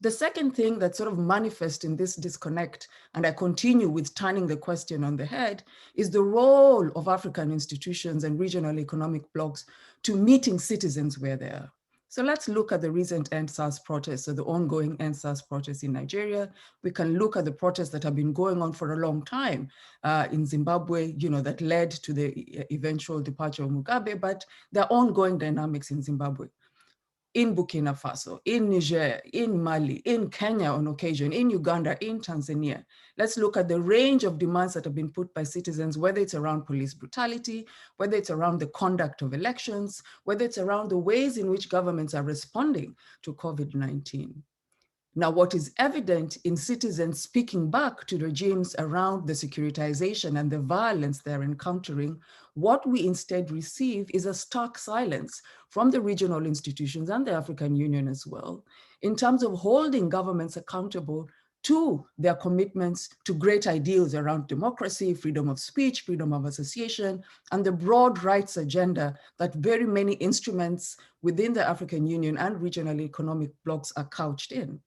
The second thing that sort of manifests in this disconnect, and I continue with turning the question on the head, is the role of African institutions and regional economic blocs to meeting citizens where they are. So let's look at the recent EndSARS protests, or the ongoing EndSARS protests in Nigeria. We can look at the protests that have been going on for a long time in Zimbabwe, that led to the eventual departure of Mugabe, but there are ongoing dynamics in Zimbabwe, in Burkina Faso, in Niger, in Mali, in Kenya on occasion, in Uganda, in Tanzania. Let's look at the range of demands that have been put by citizens, whether it's around police brutality, whether it's around the conduct of elections, whether it's around the ways in which governments are responding to COVID-19. Now, what is evident in citizens speaking back to regimes around the securitization and the violence they're encountering, what we instead receive is a stark silence from the regional institutions and the African Union as well, in terms of holding governments accountable to their commitments to great ideals around democracy, freedom of speech, freedom of association, and the broad rights agenda that very many instruments within the African Union and regional economic blocs are couched in.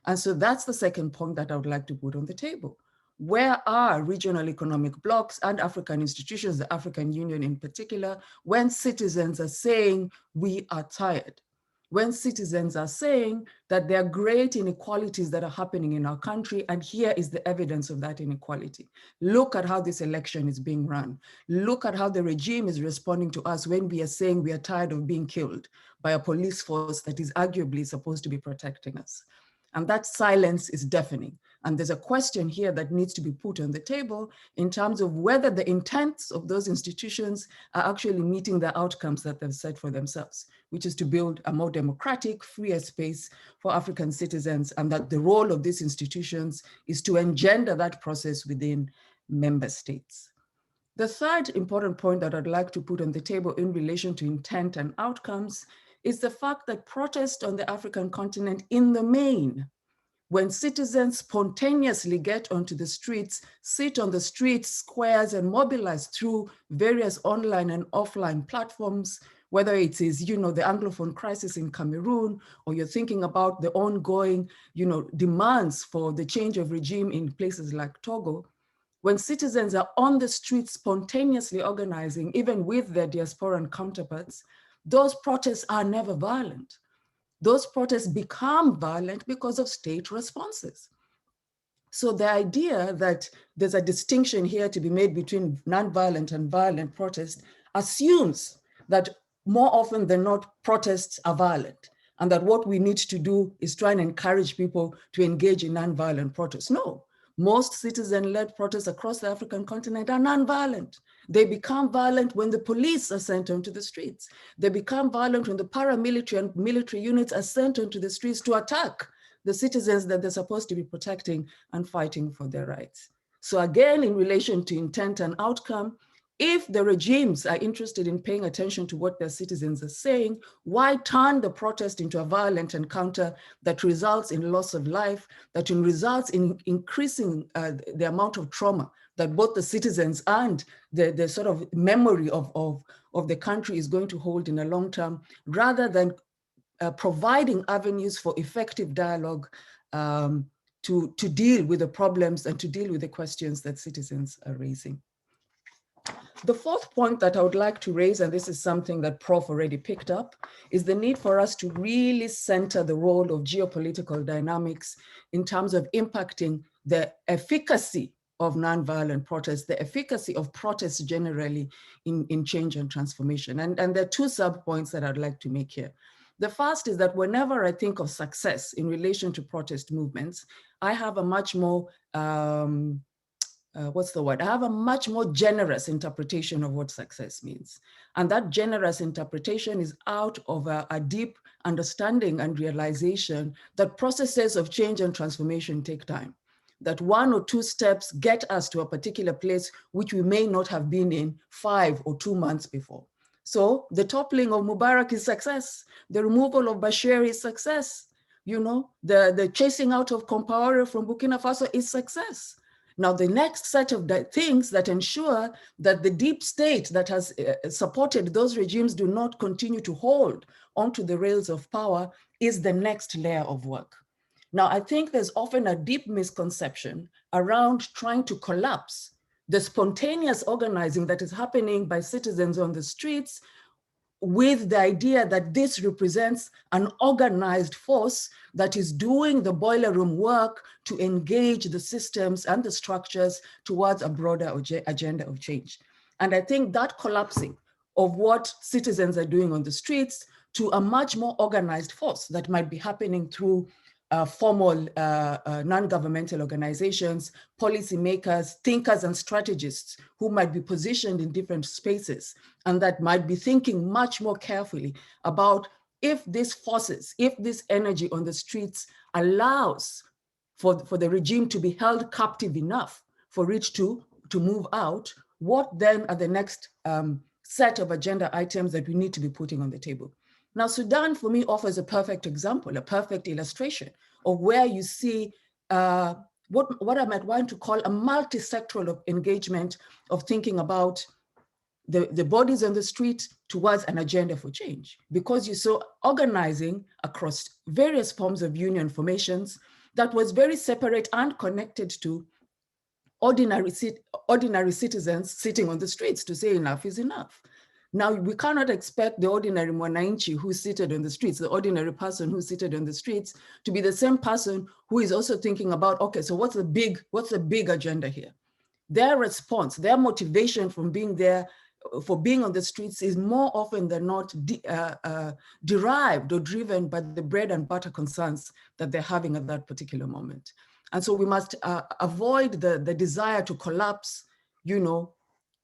And so that's the second point that I would like to put on the table. Where are regional economic blocs and African institutions, the African Union in particular, when citizens are saying we are tired? When citizens are saying that there are great inequalities that are happening in our country, and here is the evidence of that inequality. Look at how this election is being run. Look at how the regime is responding to us when we are saying we are tired of being killed by a police force that is arguably supposed to be protecting us. And that silence is deafening. And there's a question here that needs to be put on the table in terms of whether the intents of those institutions are actually meeting the outcomes that they've set for themselves, which is to build a more democratic, freer space for African citizens, and that the role of these institutions is to engender that process within member states. The third important point that I'd like to put on the table in relation to intent and outcomes is the fact that protest on the African continent in the main, when citizens spontaneously get onto the streets, sit on the streets, squares, and mobilize through various online and offline platforms, whether it is, the Anglophone crisis in Cameroon, or you're thinking about the ongoing, demands for the change of regime in places like Togo, when citizens are on the streets spontaneously organizing, even with their diasporan counterparts, those protests are never violent. Those protests become violent because of state responses. So the idea that there's a distinction here to be made between nonviolent and violent protests assumes that more often than not, protests are violent, and that what we need to do is try and encourage people to engage in nonviolent protests. No, most citizen-led protests across the African continent are nonviolent. They become violent when the police are sent onto the streets. They become violent when the paramilitary and military units are sent onto the streets to attack the citizens that they're supposed to be protecting and fighting for their rights. So again, in relation to intent and outcome, if the regimes are interested in paying attention to what their citizens are saying, why turn the protest into a violent encounter that results in loss of life, that results in increasing the amount of trauma that both the citizens and the sort of memory of the country is going to hold in a long term, rather than providing avenues for effective dialogue to deal with the problems and to deal with the questions that citizens are raising. The fourth point that I would like to raise, and this is something that Prof already picked up, is the need for us to really center the role of geopolitical dynamics in terms of impacting the efficacy of nonviolent protests, the efficacy of protests generally in change and transformation. And there are two sub-points that I'd like to make here. The first is that whenever I think of success in relation to protest movements, I have a much more, I have a much more generous interpretation of what success means. And that generous interpretation is out of a deep understanding and realization that processes of change and transformation take time. That one or two steps get us to a particular place which we may not have been in 5 or 2 months before. So the toppling of Mubarak is success. The removal of Bashir is success. The chasing out of Compaoré from Burkina Faso is success. Now, the next set of things that ensure that the deep state that has supported those regimes do not continue to hold onto the rails of power is the next layer of work. Now, I think there's often a deep misconception around trying to collapse the spontaneous organizing that is happening by citizens on the streets with the idea that this represents an organized force that is doing the boiler room work to engage the systems and the structures towards a broader agenda of change. And I think that collapsing of what citizens are doing on the streets to a much more organized force that might be happening through formal non-governmental organizations, policymakers, thinkers and strategists who might be positioned in different spaces and that might be thinking much more carefully about if these forces, if this energy on the streets allows for the regime to be held captive enough for it to move out, what then are the next set of agenda items that we need to be putting on the table? Now, Sudan, for me, offers a perfect example, a perfect illustration of where you see what I might want to call a multi-sectoral engagement of thinking about the bodies on the street towards an agenda for change, because you saw organizing across various forms of union formations that was very separate and connected to ordinary citizens sitting on the streets to say enough is enough. Now, we cannot expect the ordinary Mwananchi who's seated on the streets, the ordinary person who's seated on the streets, to be the same person who is also thinking about, okay, so what's the big agenda here? Their response, their motivation from being there, for being on the streets is more often than not derived or driven by the bread and butter concerns that they're having at that particular moment. And so we must avoid the desire to collapse,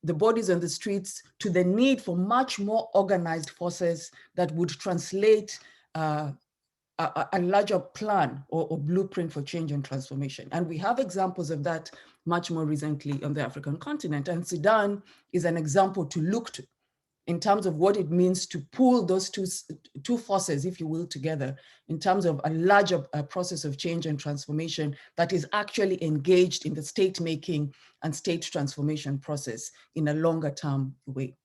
the bodies on the streets to the need for much more organized forces that would translate a larger plan or blueprint for change and transformation. And we have examples of that much more recently on the African continent. And Sudan is an example to look to in terms of what it means to pull those two forces, if you will, together in terms of a larger process of change and transformation that is actually engaged in the state-making and state transformation process in a longer term way.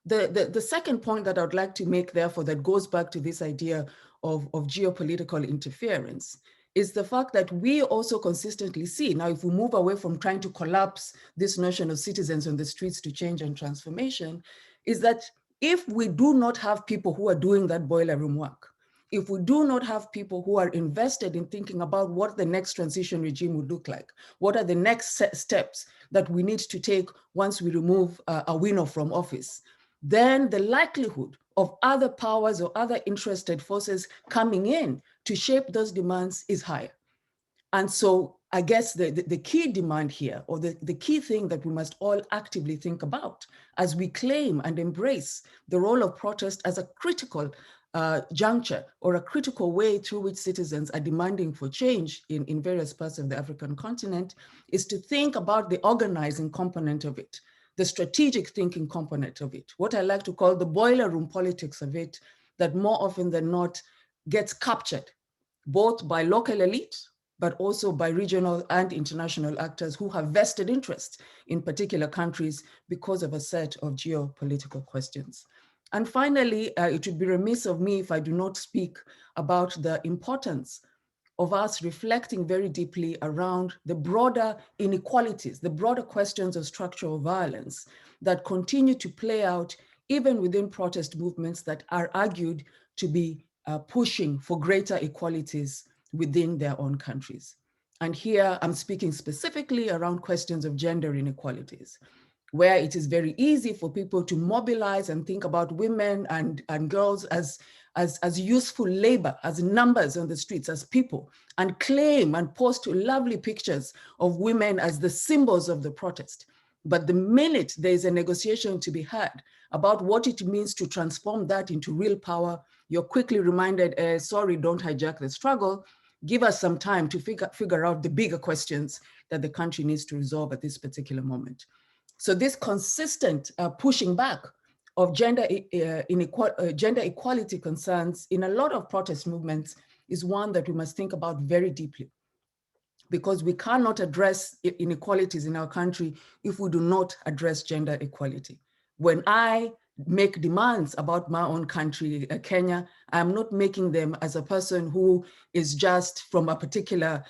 The second point that I would like to make, therefore, that goes back to this idea of geopolitical interference is the fact that we also consistently see, now if we move away from trying to collapse this notion of citizens on the streets to change and transformation, is that if we do not have people who are doing that boiler room work, if we do not have people who are invested in thinking about what the next transition regime would look like, what are the next steps that we need to take once we remove a winner from office, then the likelihood of other powers or other interested forces coming in to shape those demands is higher. And so I guess the key demand here, or the key thing that we must all actively think about as we claim and embrace the role of protest as a critical juncture or a critical way through which citizens are demanding for change in various parts of the African continent, is to think about the organizing component of it, the strategic thinking component of it, what I like to call the boiler room politics of it, that more often than not gets captured both by local elites, but also by regional and international actors who have vested interests in particular countries because of a set of geopolitical questions. And finally, it would be remiss of me if I do not speak about the importance of us reflecting very deeply around the broader inequalities, the broader questions of structural violence that continue to play out even within protest movements that are argued to be pushing for greater equalities within their own countries. And here I'm speaking specifically around questions of gender inequalities, where it is very easy for people to mobilize and think about women and girls as useful labor, as numbers on the streets, as people, and claim and post lovely pictures of women as the symbols of the protest. But the minute there is a negotiation to be had about what it means to transform that into real power, you're quickly reminded, sorry, don't hijack the struggle. Give us some time to figure out the bigger questions that the country needs to resolve at this particular moment. So this consistent pushing back of gender equality concerns in a lot of protest movements is one that we must think about very deeply, because we cannot address inequalities in our country if we do not address gender equality. When I make demands about my own country, Kenya, I'm not making them as a person who is just from a particular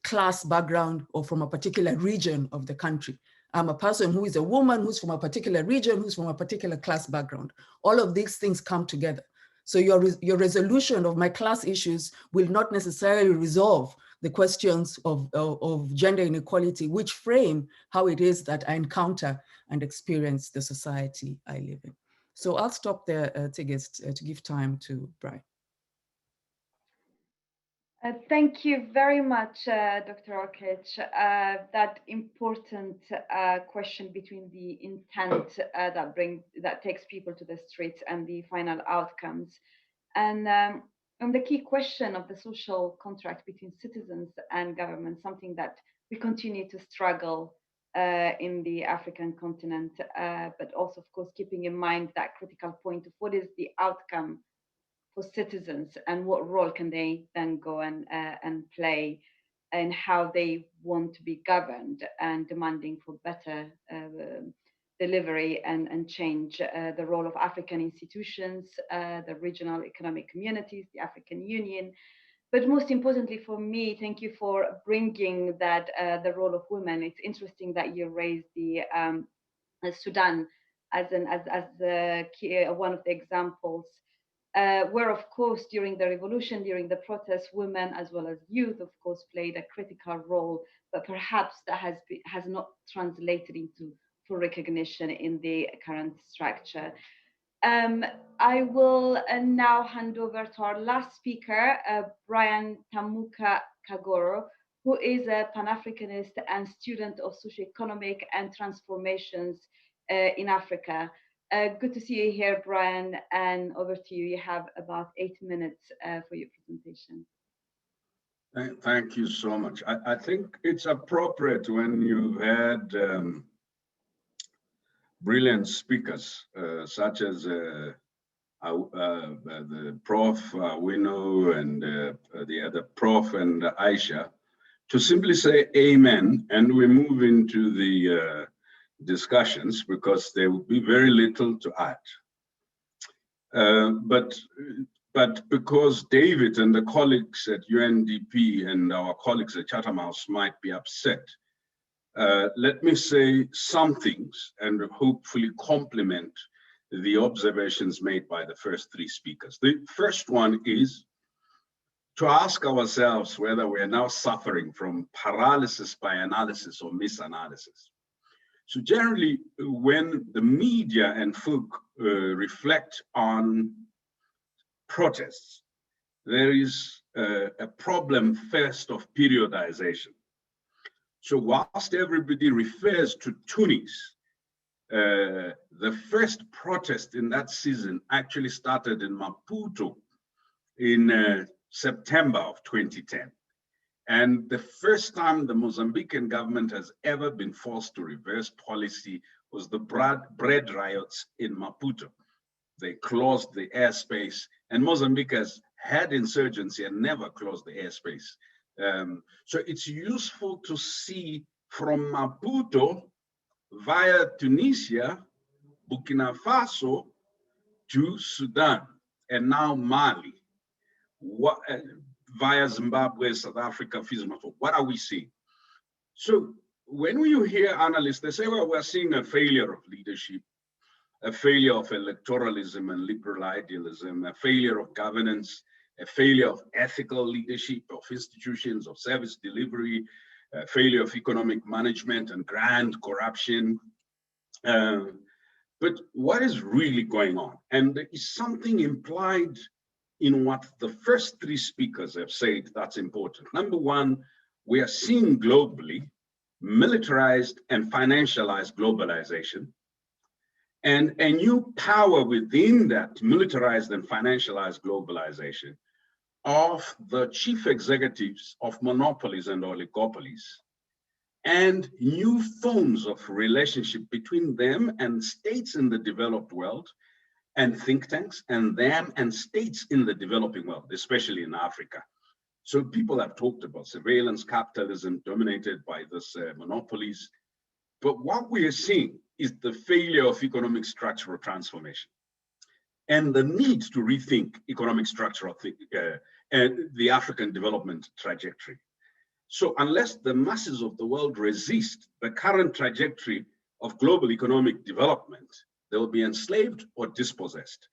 class background or from a particular region of the country. I'm a person who is a woman who's from a particular region, who's from a particular class background. All of these things come together. So your resolution of my class issues will not necessarily resolve the questions of gender inequality, which frame how it is that I encounter and experience the society I live in. So I'll stop there, Tigist, to give time to Brian. Thank you very much, Dr. Orkic. That important question between the intent that takes people to the streets and the final outcomes, and the key question of the social contract between citizens and government, something that we continue to struggle in the African continent, but also, of course, keeping in mind that critical point of what is the outcome for citizens and what role can they then go and play and how they want to be governed, and demanding for better delivery and change the role of African institutions, the regional economic communities, the African Union. But most importantly for me, thank you for bringing that the role of women. It's interesting that you raised the Sudan as the key, one of the examples, where, of course, during the revolution, during the protests, women as well as youth, of course, played a critical role, but perhaps that has not translated into full recognition in the current structure. I will now hand over to our last speaker, Brian Tamuka Kagoro, who is a Pan-Africanist and student of socioeconomic and transformations in Africa. Good to see you here, Brian, and over to you. You have about 8 minutes for your presentation. Thank you so much. I think it's appropriate when you've had brilliant speakers such as the Prof. Wino and the other Prof. and Aisha, to simply say amen, and we move into the discussions, because there will be very little to add. But because David and the colleagues at UNDP and our colleagues at Chatham House might be upset, let me say some things and hopefully complement the observations made by the first three speakers. The first one is to ask ourselves whether we are now suffering from paralysis by analysis or misanalysis. So generally, when the media and folk reflect on protests, there is a problem first of periodization. So whilst everybody refers to Tunis, the first protest in that season actually started in Maputo in September of 2010. And the first time the Mozambican government has ever been forced to reverse policy was the bread riots in Maputo. They closed the airspace, and Mozambique has had insurgency and never closed the airspace. So it's useful to see from Maputo via Tunisia, Burkina Faso to Sudan, and now Mali, via Zimbabwe, South Africa, what are we seeing? So when you hear analysts, they say, well, we're seeing a failure of leadership, a failure of electoralism and liberal idealism, a failure of governance, a failure of ethical leadership of institutions of service delivery, a failure of economic management and grand corruption. But what is really going on? And there is something implied in what the first three speakers have said that's important. Number one, we are seeing globally militarized and financialized globalization, and a new power within that militarized and financialized globalization of the chief executives of monopolies and oligopolies, and new forms of relationship between them and states in the developed world, and think tanks, and them and states in the developing world, especially in Africa. So people have talked about surveillance capitalism dominated by this monopolies. But what we are seeing is the failure of economic structural transformation and the need to rethink economic structural and the African development trajectory. So unless the masses of the world resist the current trajectory of global economic development, they will be enslaved or dispossessed.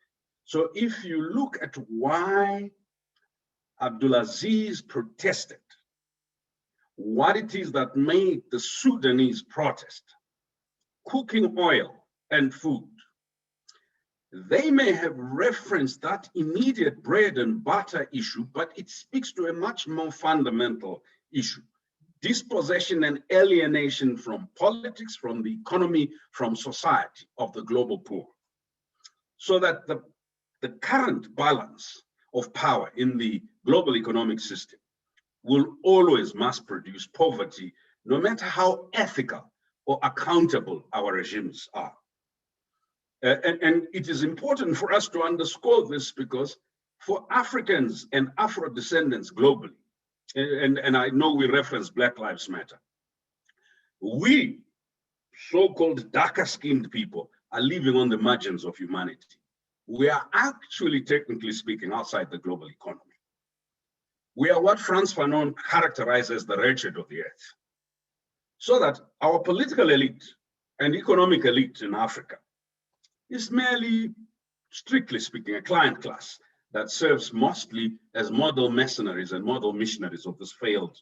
So if you look at why Abdul Aziz protested, what it is that made the Sudanese protest, cooking oil and food, they may have referenced that immediate bread and butter issue, but it speaks to a much more fundamental issue: dispossession and alienation from politics, from the economy, from society of the global poor. So that the current balance of power in the global economic system will always mass produce poverty, no matter how ethical or accountable our regimes are. And it is important for us to underscore this, because for Africans and Afro-descendants globally, and I know we reference Black Lives Matter, we, so-called darker-skinned people, are living on the margins of humanity. We are actually, technically speaking, outside the global economy. We are what Frantz Fanon characterized as the wretched of the earth. So that our political elite and economic elite in Africa is merely, strictly speaking, a client class that serves mostly as model mercenaries and model missionaries of this failed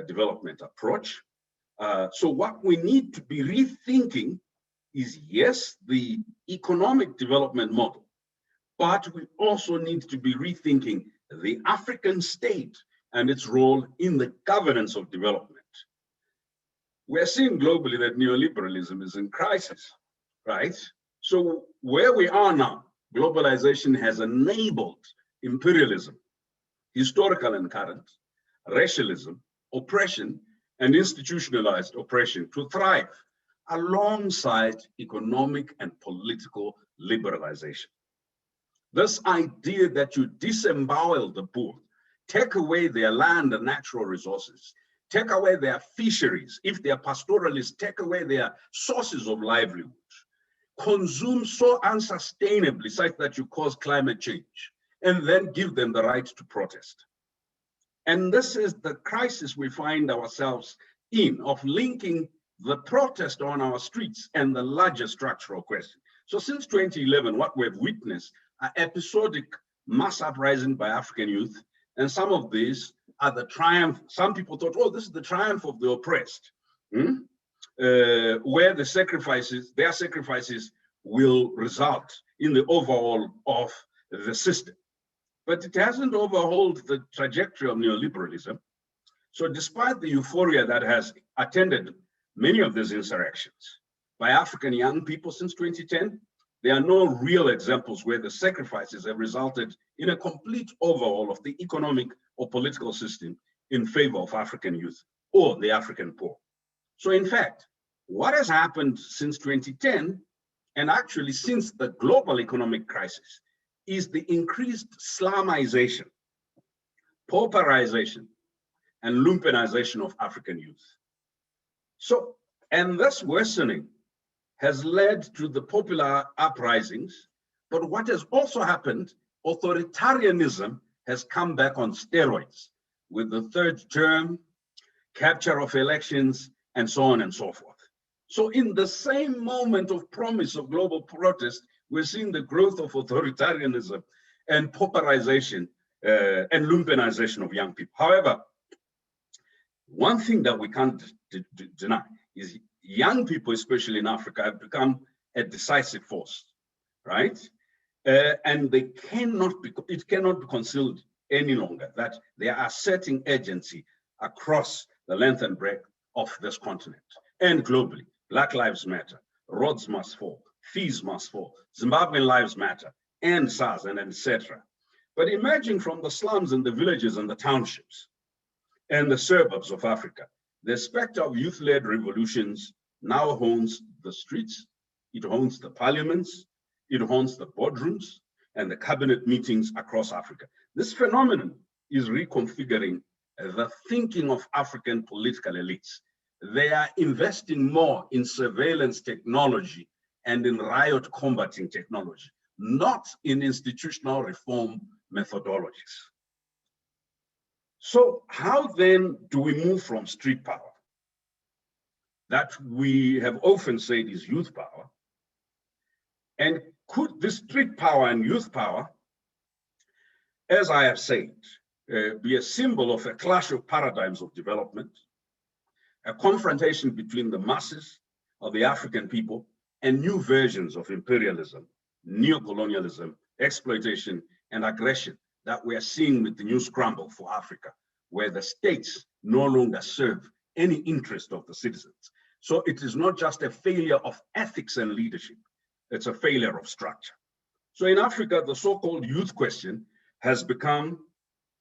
development approach. So what we need to be rethinking is, yes, the economic development model, but we also need to be rethinking the African state and its role in the governance of development. We're seeing globally that neoliberalism is in crisis, right? So where we are now, globalization has enabled imperialism, historical and current, racialism, oppression, and institutionalized oppression to thrive alongside economic and political liberalization. This idea that you disembowel the poor, take away their land and natural resources, take away their fisheries, if they are pastoralists, take away their sources of livelihood, consume so unsustainably such that you cause climate change, and then give them the right to protest. And this is the crisis we find ourselves in, of linking the protest on our streets and the larger structural question. So since 2011, what we've witnessed are episodic mass uprising by African youth, and some of these are the triumph. Some people thought, oh, this is the triumph of the oppressed, where the sacrifices, their sacrifices will result in the overhaul of the system. But it hasn't overhauled the trajectory of neoliberalism. So despite the euphoria that has attended many of these insurrections by African young people since 2010, there are no real examples where the sacrifices have resulted in a complete overhaul of the economic or political system in favor of African youth or the African poor. So in fact, what has happened since 2010, and actually since the global economic crisis, is the increased slumization, pauperization, and lumpenization of African youth. So, and this worsening has led to the popular uprisings, but what has also happened, authoritarianism has come back on steroids with the third term, capture of elections, and so on and so forth. So in the same moment of promise of global protest, we're seeing the growth of authoritarianism and pauperization and lumpenization of young people. However, one thing that we can't deny is young people, especially in Africa, have become a decisive force, right? And they cannot be, it cannot be concealed any longer that they are asserting agency across the length and breadth of this continent and globally. Black Lives Matter, Rhodes must fall, fees must fall, Zimbabwean lives matter, and SARS, and etc. But imagine from the slums and the villages and the townships and the suburbs of Africa, the specter of youth-led revolutions now haunts the streets, it haunts the parliaments, it haunts the boardrooms and the cabinet meetings across Africa. This phenomenon is reconfiguring the thinking of African political elites they are investing more in surveillance technology and in riot combating technology, not in institutional reform methodologies. So how then do we move from street power, that we have often said is youth power, and could this street power and youth power, as I have said, be a symbol of a clash of paradigms of development, a confrontation between the masses of the African people and new versions of imperialism, neocolonialism, exploitation, and aggression that we are seeing with the new scramble for Africa, where the states no longer serve any interest of the citizens. So it is not just a failure of ethics and leadership, it's a failure of structure. So in Africa, the so-called youth question has become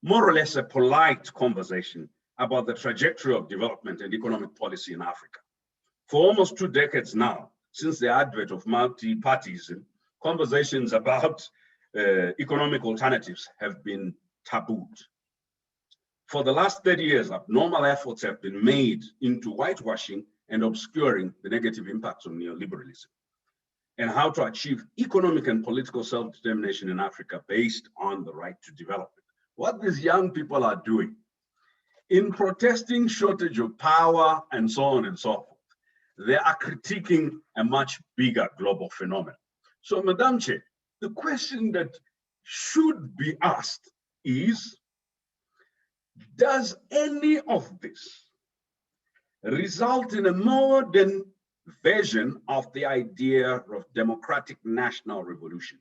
more or less a polite conversation about the trajectory of development and economic policy in Africa. For almost 2 decades now, since the advent of multi-partyism, conversations about economic alternatives have been tabooed. For the last 30 years, abnormal efforts have been made into whitewashing and obscuring the negative impacts of neoliberalism and how to achieve economic and political self-determination in Africa based on the right to development. What these young people are doing in protesting shortage of power and so on and so forth, they are critiquing a much bigger global phenomenon. So, Madam Chair, the question that should be asked is, does any of this result in a modern version of the idea of democratic national revolution?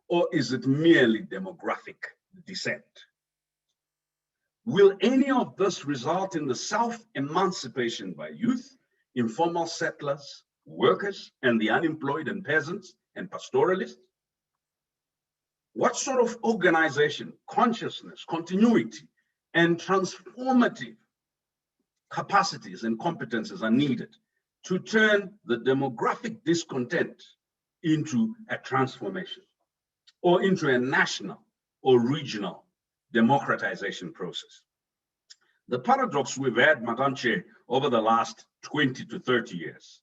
Or is it merely demographic descent? Will any of this result in the self-emancipation by youth, informal settlers, workers, and the unemployed and peasants and pastoralists? What sort of organization, consciousness, continuity, and transformative capacities and competences are needed to turn the demographic discontent into a transformation or into a national or regional democratization process? The paradox we've had, Madam Chair, over the last 20 to 30 years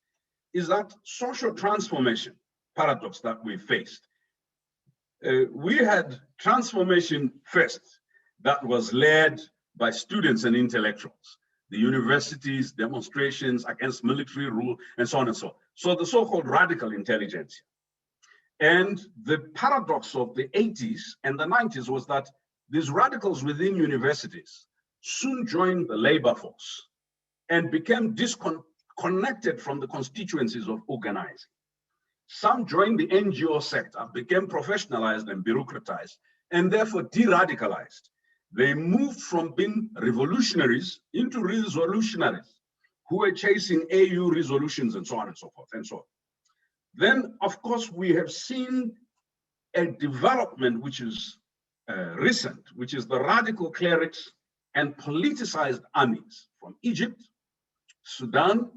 is that social transformation paradox that we faced. We had transformation first that was led by students and intellectuals, the universities, demonstrations against military rule, and so on and so on. So the so-called radical intelligentsia. And the paradox of the 80s and the 90s was that these radicals within universities soon joined the labor force and became disconnected from the constituencies of organizing. Some joined the NGO sector, became professionalized and bureaucratized, and therefore de-radicalized. They moved from being revolutionaries into resolutionaries who were chasing AU resolutions and so on and so forth and so on. Then, of course, we have seen a development which is recent, which is the radical clerics and politicized armies from Egypt, Sudan,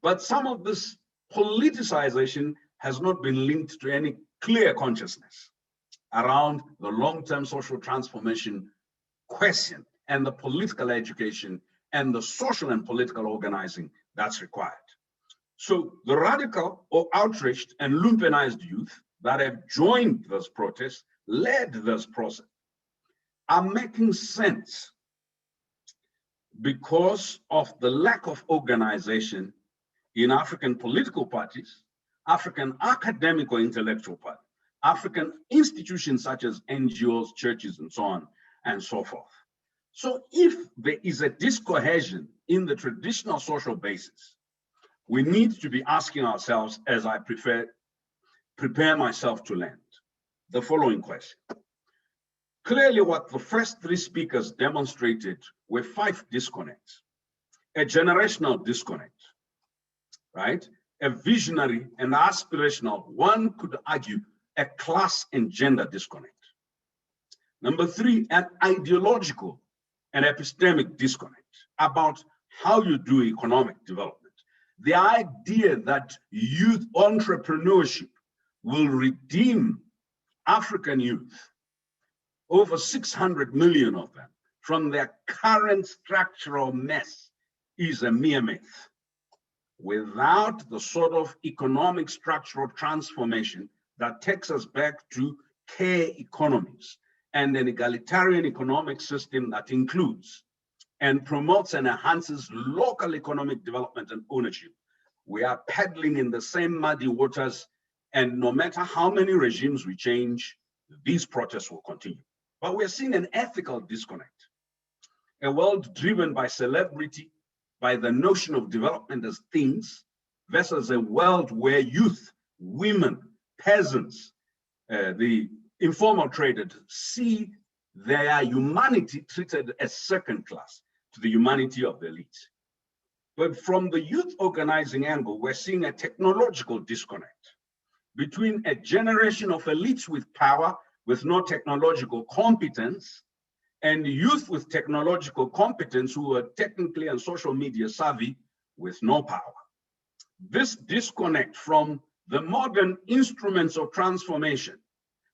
but some of this politicization has not been linked to any clear consciousness around the long-term social transformation question and the political education and the social and political organizing that's required. So the radical or outraged and lumpenized youth that have joined this protest, led this process, are making sense because of the lack of organization in African political parties, African academic or intellectual parties, African institutions such as NGOs, churches, and so on and so forth. So if there is a discohesion in the traditional social basis, we need to be asking ourselves, as I prepare myself to land, the following question. Clearly, what the first three speakers demonstrated were 5 disconnects. A generational disconnect, right? A visionary and aspirational, one could argue, a class and gender disconnect. Number 3, an ideological and epistemic disconnect about how you do economic development. The idea that youth entrepreneurship will redeem African youth, over 600 million of them, from their current structural mess is a mere myth. Without the sort of economic structural transformation that takes us back to care economies and an egalitarian economic system that includes and promotes and enhances local economic development and ownership, we are paddling in the same muddy waters, and no matter how many regimes we change, these protests will continue. But we're seeing an ethical disconnect, a world driven by celebrity, by the notion of development as things, versus a world where youth, women, peasants, the informal traders see their humanity treated as second class to the humanity of the elite. But from the youth organizing angle, we're seeing a technological disconnect between a generation of elites with power, with no technological competence, and youth with technological competence who are technically and social media savvy with no power. This disconnect from the modern instruments of transformation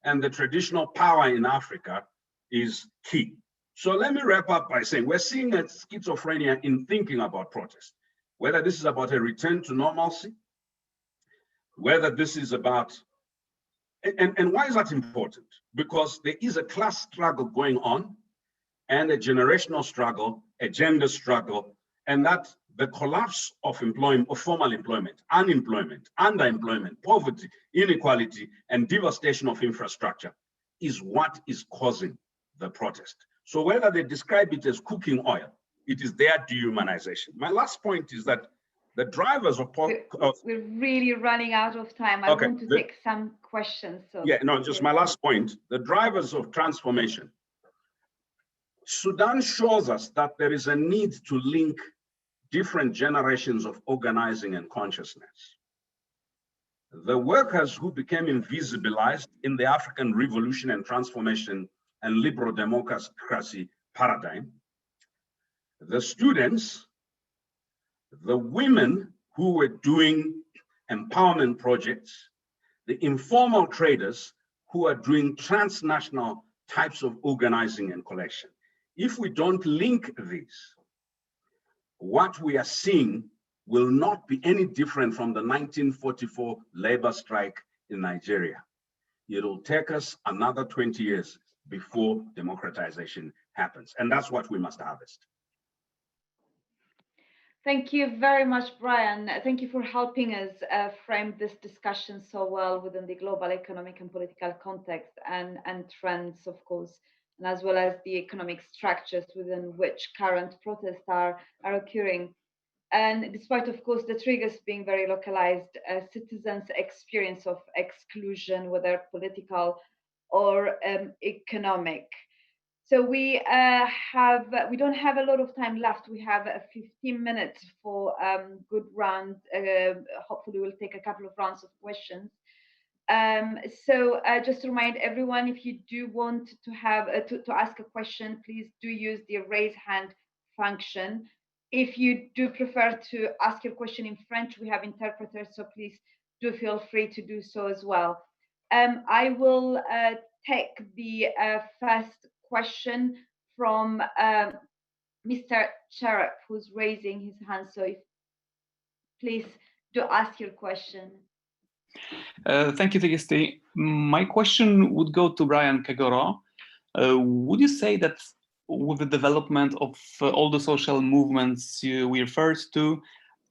and the traditional power in Africa is key. So let me wrap up by saying we're seeing a schizophrenia in thinking about protest, whether this is about a return to normalcy, whether this is about, and why is that important? Because there is a class struggle going on and a generational struggle, a gender struggle, and that the collapse of employment, of formal employment, unemployment, underemployment, poverty, inequality, and devastation of infrastructure is what is causing the protest. So whether they describe it as cooking oil, it is their dehumanization. My last point is that the drivers of... We're really running out of time. I want to take some questions. So yeah, no, just my last point. The drivers of transformation. Sudan shows us that there is a need to link different generations of organizing and consciousness. The workers who became invisibilized in the African revolution and transformation and liberal democracy paradigm, the students, the women who were doing empowerment projects, the informal traders who are doing transnational types of organizing and collection. If we don't link these, what we are seeing will not be any different from the 1944 labor strike in Nigeria. It'll take us another 20 years before democratization happens. And that's what we must harvest. Thank you very much, Brian. Thank you for helping us frame this discussion so well within the global economic and political context and trends, of course, and as well as the economic structures within which current protests are occurring. And despite, of course, the triggers being very localized, citizens' experience of exclusion, whether political or economic. So we don't have a lot of time left. We have 15 minutes for good round. Hopefully, we'll take a couple of rounds of questions. So just to remind everyone, if you do want to have to ask a question, please do use the raise hand function. If you do prefer to ask your question in French, we have interpreters, so please do feel free to do so as well. I will take the first question from Mr. Cherub, who's raising his hand. So please do ask your question. Thank you, Tegesti. My question would go to Brian Kagoro. Would you say that with the development of all the social movements we referred to,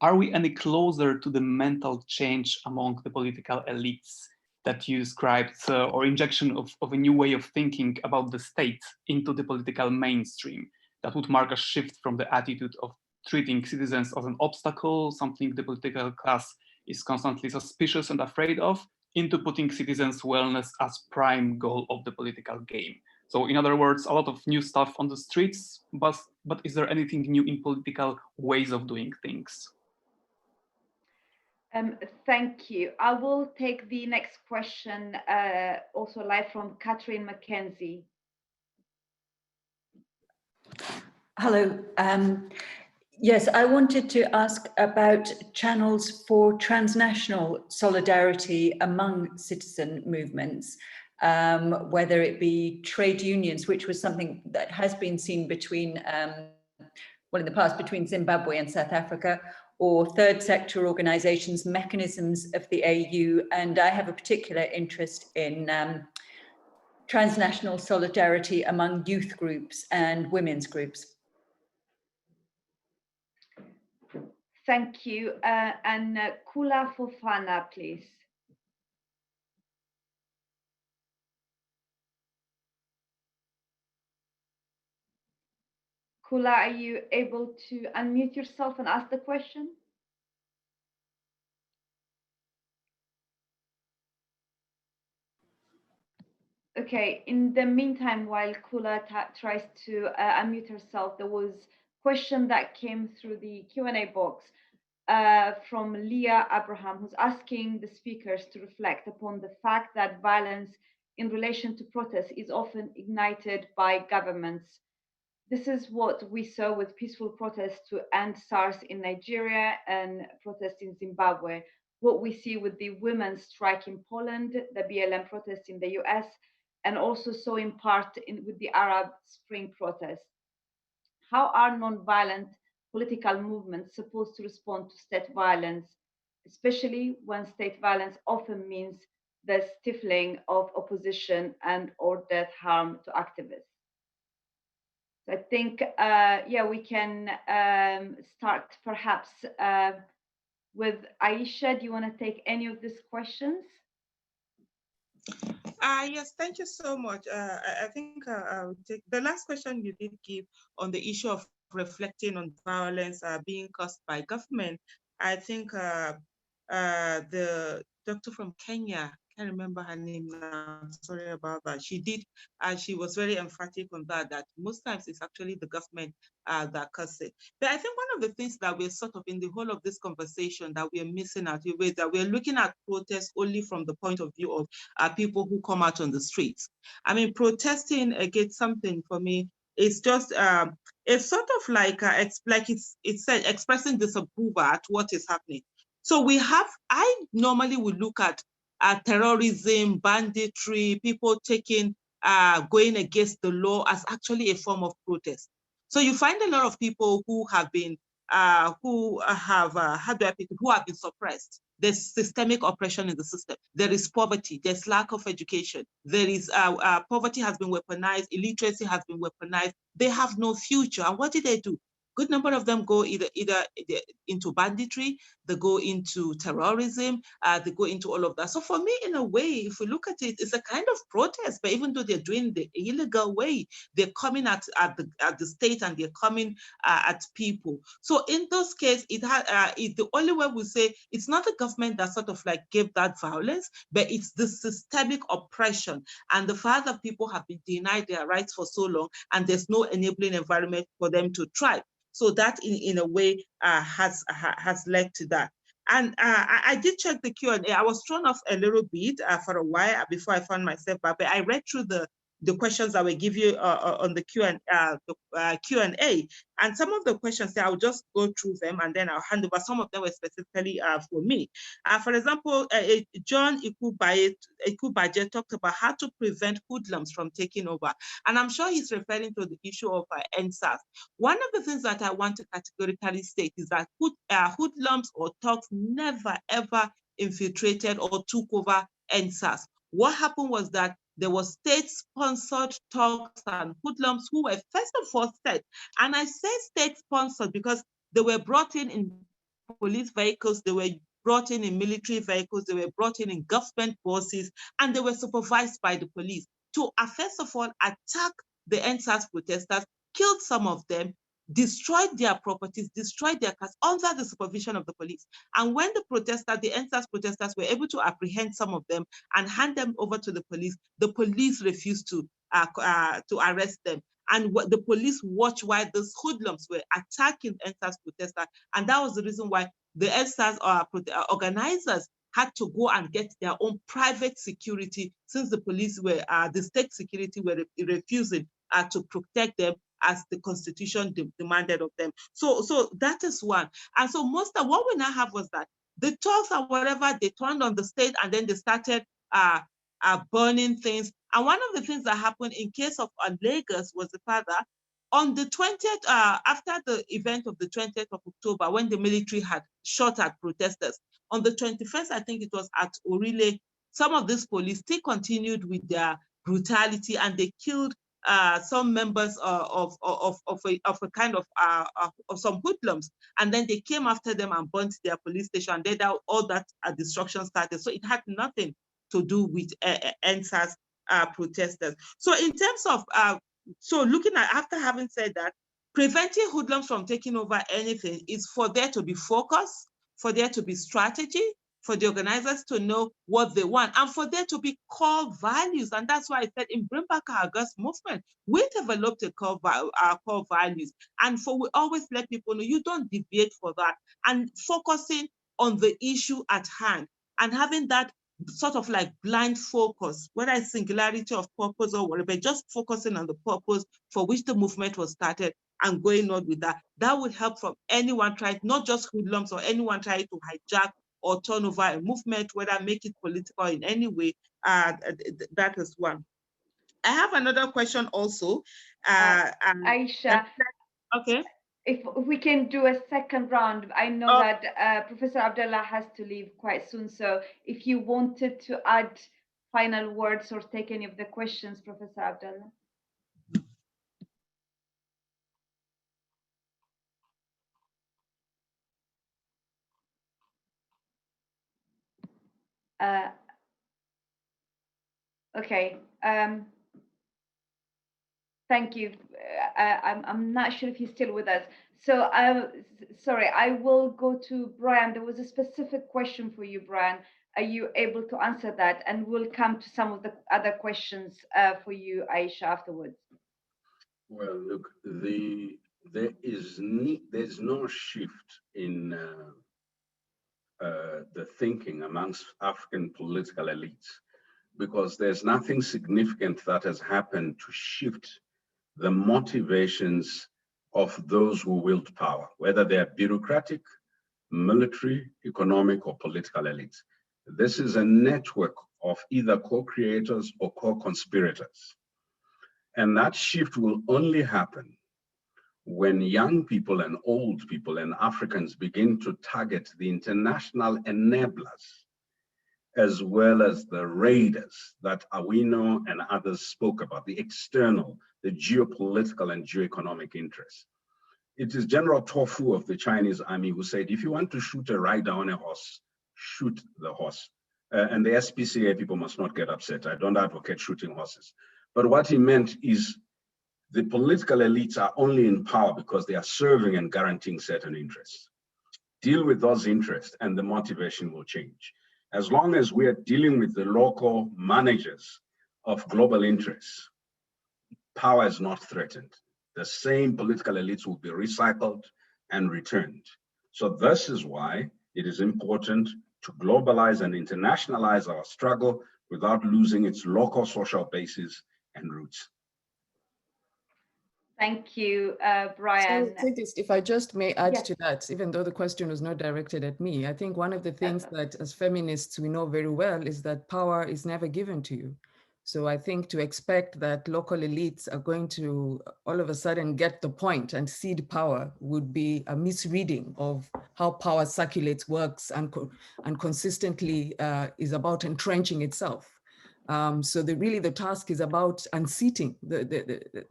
are we any closer to the mental change among the political elites that you described, or injection of a new way of thinking about the state into the political mainstream that would mark a shift from the attitude of treating citizens as an obstacle, something the political class is constantly suspicious and afraid of, into putting citizens' wellness as prime goal of the political game? So in other words, a lot of new stuff on the streets, but is there anything new in political ways of doing things? Thank you. I will take the next question, also live from Catherine McKenzie. Hello. Yes, I wanted to ask about channels for transnational solidarity among citizen movements, whether it be trade unions, which was something that has been seen between well, in the past between Zimbabwe and South Africa, or third sector organizations, mechanisms of the AU. And I have a particular interest in transnational solidarity among youth groups and women's groups. Thank you. And Kula Fofana, please. Kula, are you able to unmute yourself and ask the question? Okay, in the meantime, while Kula tries to unmute herself, there was a question that came through the Q&A box from Leah Abraham, who's asking the speakers to reflect upon the fact that violence in relation to protests is often ignited by governments. This is what we saw with peaceful protests to end SARS in Nigeria and protests in Zimbabwe. What we see with the women's strike in Poland, the BLM protests in the US, and also saw in part with the Arab Spring protests. How are non-violent political movements supposed to respond to state violence, especially when state violence often means the stifling of opposition and or death harm to activists? So I think, yeah, we can start perhaps with Aisha. Do you want to take any of these questions? Yes, thank you so much. I think I'll take the last question you did give on the issue of reflecting on violence being caused by government. I think the doctor from Kenya, I can't remember her name now, sorry about that. She did, she was very emphatic on that most times it's actually the government that causes it. But I think one of the things that we're sort of in the whole of this conversation that we're missing out is that we're looking at protests only from the point of view of people who come out on the streets. I mean, protesting against something for me, it's just, it's sort of like it's said, expressing disapproval at what is happening. So we have, I normally would look at terrorism, banditry, people taking, going against the law as actually a form of protest. So you find a lot of people who have been, who have been suppressed. There's systemic oppression in the system. There is poverty. There's lack of education. There is poverty has been weaponized. Illiteracy has been weaponized. They have no future. And what do? Good number of them go either into banditry, they go into terrorism, they go into all of that. So for me, in a way, if we look at it, it's a kind of protest, but even though they're doing the illegal way, they're coming at the state and they're coming at people. So in those cases, the only way we say it's not the government that sort of like gave that violence, but it's the systemic oppression and the fact that people have been denied their rights for so long and there's no enabling environment for them to thrive. So that in a way has led to that. And I did check the Q&A. I was thrown off a little bit for a while before I found myself back, but I read through the questions I will give you on the Q&A. And some of the questions, I'll just go through them and then I'll hand over. Some of them were specifically for me. For example, John Ikubaje talked about how to prevent hoodlums from taking over. And I'm sure he's referring to the issue of NSAS. One of the things that I want to categorically state is that hoodlums or thugs never, ever infiltrated or took over NSAS. What happened was that there were state-sponsored thugs and hoodlums who were first of all set. And I say state-sponsored because they were brought in police vehicles, they were brought in military vehicles, they were brought in government buses, and they were supervised by the police to, first of all, attack the NSAS protesters, killed some of them, destroyed their properties, destroyed their cars under the supervision of the police. And when the NSAS protesters were able to apprehend some of them and hand them over to the police refused to arrest them. And the police watched while those hoodlums were attacking NSAS protesters. And that was the reason why the NSAS organizers had to go and get their own private security, since the police were, the state security were refusing to protect them as the constitution demanded of them. So that is one. And so most of what we now have was that the thugs or whatever, they turned on the state and then they started burning things. And one of the things that happened in case of Lagos was the fact that On the 20th, after the event of the 20th of October, when the military had shot at protesters, on the 21st, I think it was at Orile, some of these police still continued with their brutality, and they killed some members of a kind of some hoodlums, and then they came after them and burnt their police station, and then all that destruction started. So it had nothing to do with NSAS protesters. So in terms of so looking at, after having said that, preventing hoodlums from taking over anything is for there to be focus, for there to be strategy, for the organizers to know what they want, and for there to be core values. And that's why I said in Brembarka August movement, we developed our core values. And we always let people know you don't deviate for that, and focusing on the issue at hand and having that sort of like blind focus, whether it's singularity of purpose or whatever, just focusing on the purpose for which the movement was started and going on with that. That would help from anyone trying, not just hoodlums or anyone trying to hijack or turn over a movement, whether make it political in any way. That is one. I have another question also. Aisha, okay. If we can do a second round, I know that Professor Abdullah has to leave quite soon. So if you wanted to add final words or take any of the questions, Professor Abdullah. Okay. Thank you. I'm not sure if he's still with us. So sorry, I will go to Brian. There was a specific question for you, Brian. Are you able to answer that? And we'll come to some of the other questions for you, Aisha, afterwards. Well, look, there's no shift in the thinking amongst African political elites, because there's nothing significant that has happened to shift the motivations of those who wield power, whether they are bureaucratic, military, economic, or political elites. This is a network of either co-creators or co-conspirators. And that shift will only happen when young people and old people and Africans begin to target the international enablers, as well as the raiders that Awino and others spoke about, the external, the geopolitical and geoeconomic interests. It is General Tofu of the Chinese army who said, if you want to shoot a rider on a horse, shoot the horse. And the SPCA people must not get upset. I don't advocate shooting horses. But what he meant is the political elites are only in power because they are serving and guaranteeing certain interests. Deal with those interests and the motivation will change. As long as we are dealing with the local managers of global interests, power is not threatened. The same political elites will be recycled and returned. So this is why it is important to globalize and internationalize our struggle without losing its local social basis and roots. Thank you, Brian. So, if I just may add to that, even though the question was not directed at me, I think one of the things that as feminists we know very well is that power is never given to you. So I think to expect that local elites are going to all of a sudden get the point and cede power would be a misreading of how power circulates, works, and consistently is about entrenching itself. So really the task is about unseating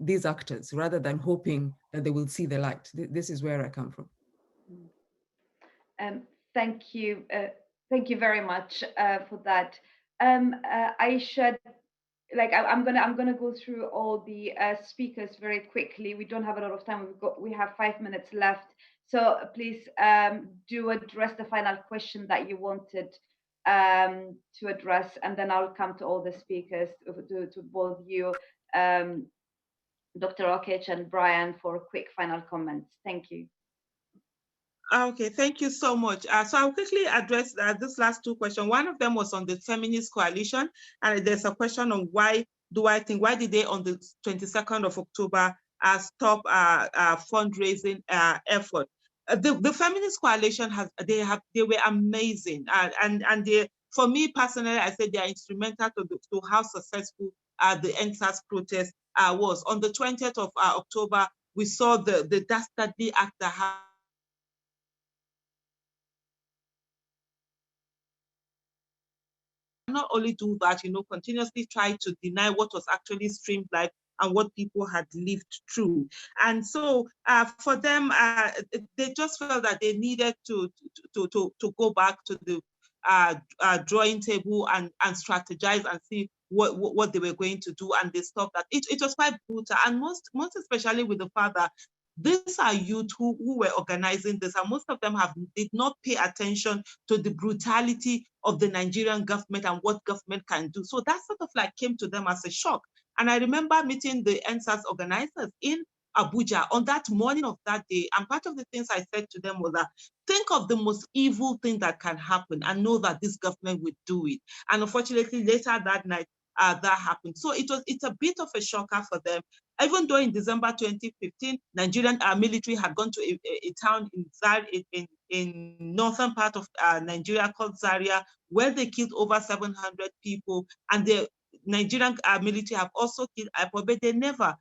these actors rather than hoping that they will see the light. This is where I come from. Thank you very much for that. Aisha, like I'm gonna go through all the speakers very quickly. We don't have a lot of time. We have 5 minutes left. So please do address the final question that you wanted to address, and then I'll come to all the speakers, to both you, Dr. Okic and Brian, for quick final comments. Thank you. Okay, thank you so much. So I'll quickly address this last two questions. One of them was on the feminist coalition, and there's a question on why did they on the 22nd of October stop fundraising effort? The feminist coalition they were amazing, and they, for me personally, I said they are instrumental to how successful the NSAS protest was. On the 20th of October, we saw the dastardly act that happened. Not only do that, continuously try to deny what was actually streamed live and what people had lived through. And so for them, they just felt that they needed to go back to the drawing table and strategize and see what they were going to do. And they stopped that. It was quite brutal. And most especially with the father, these are youth who were organizing this, and most of them did not pay attention to the brutality of the Nigerian government and what government can do. So that sort of like came to them as a shock. And I remember meeting the NSAS organizers in Abuja on that morning of that day. And part of the things I said to them was that, think of the most evil thing that can happen and know that this government would do it. And unfortunately, later that night, that happened. So it's a bit of a shocker for them. Even though in December 2015, Nigerian military had gone to a town in northern part of Nigeria called Zaria, where they killed over 700 people, and the Nigerian military have also killed IPOB, but they never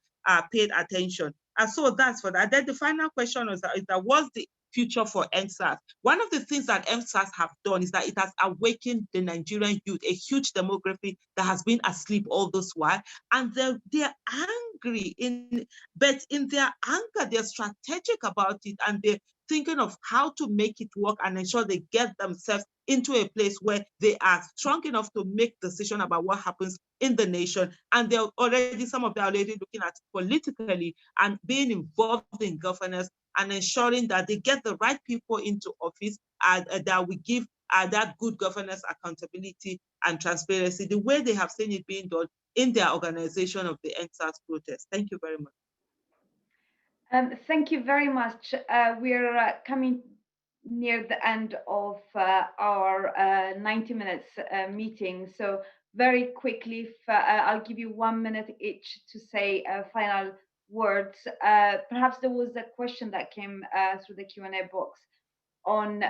paid attention. And so that's for that. Then the final question is that what's the future for NSAS? One of the things that NSAS have done is that it has awakened the Nigerian youth, a huge demography that has been asleep all this while, and they're angry, but in their anger, they're strategic about it, and they're thinking of how to make it work and ensure they get themselves into a place where they are strong enough to make decisions about what happens in the nation. And some of them are already looking at politically and being involved in governance and ensuring that they get the right people into office and that we give that good governance, accountability, and transparency, the way they have seen it being done in their organization of the NSAS protest. Thank you very much. Thank you very much. We're coming near the end of our 90 minutes meeting. So very quickly, I'll give you 1 minute each to say final words. Perhaps there was a question that came through the Q&A box on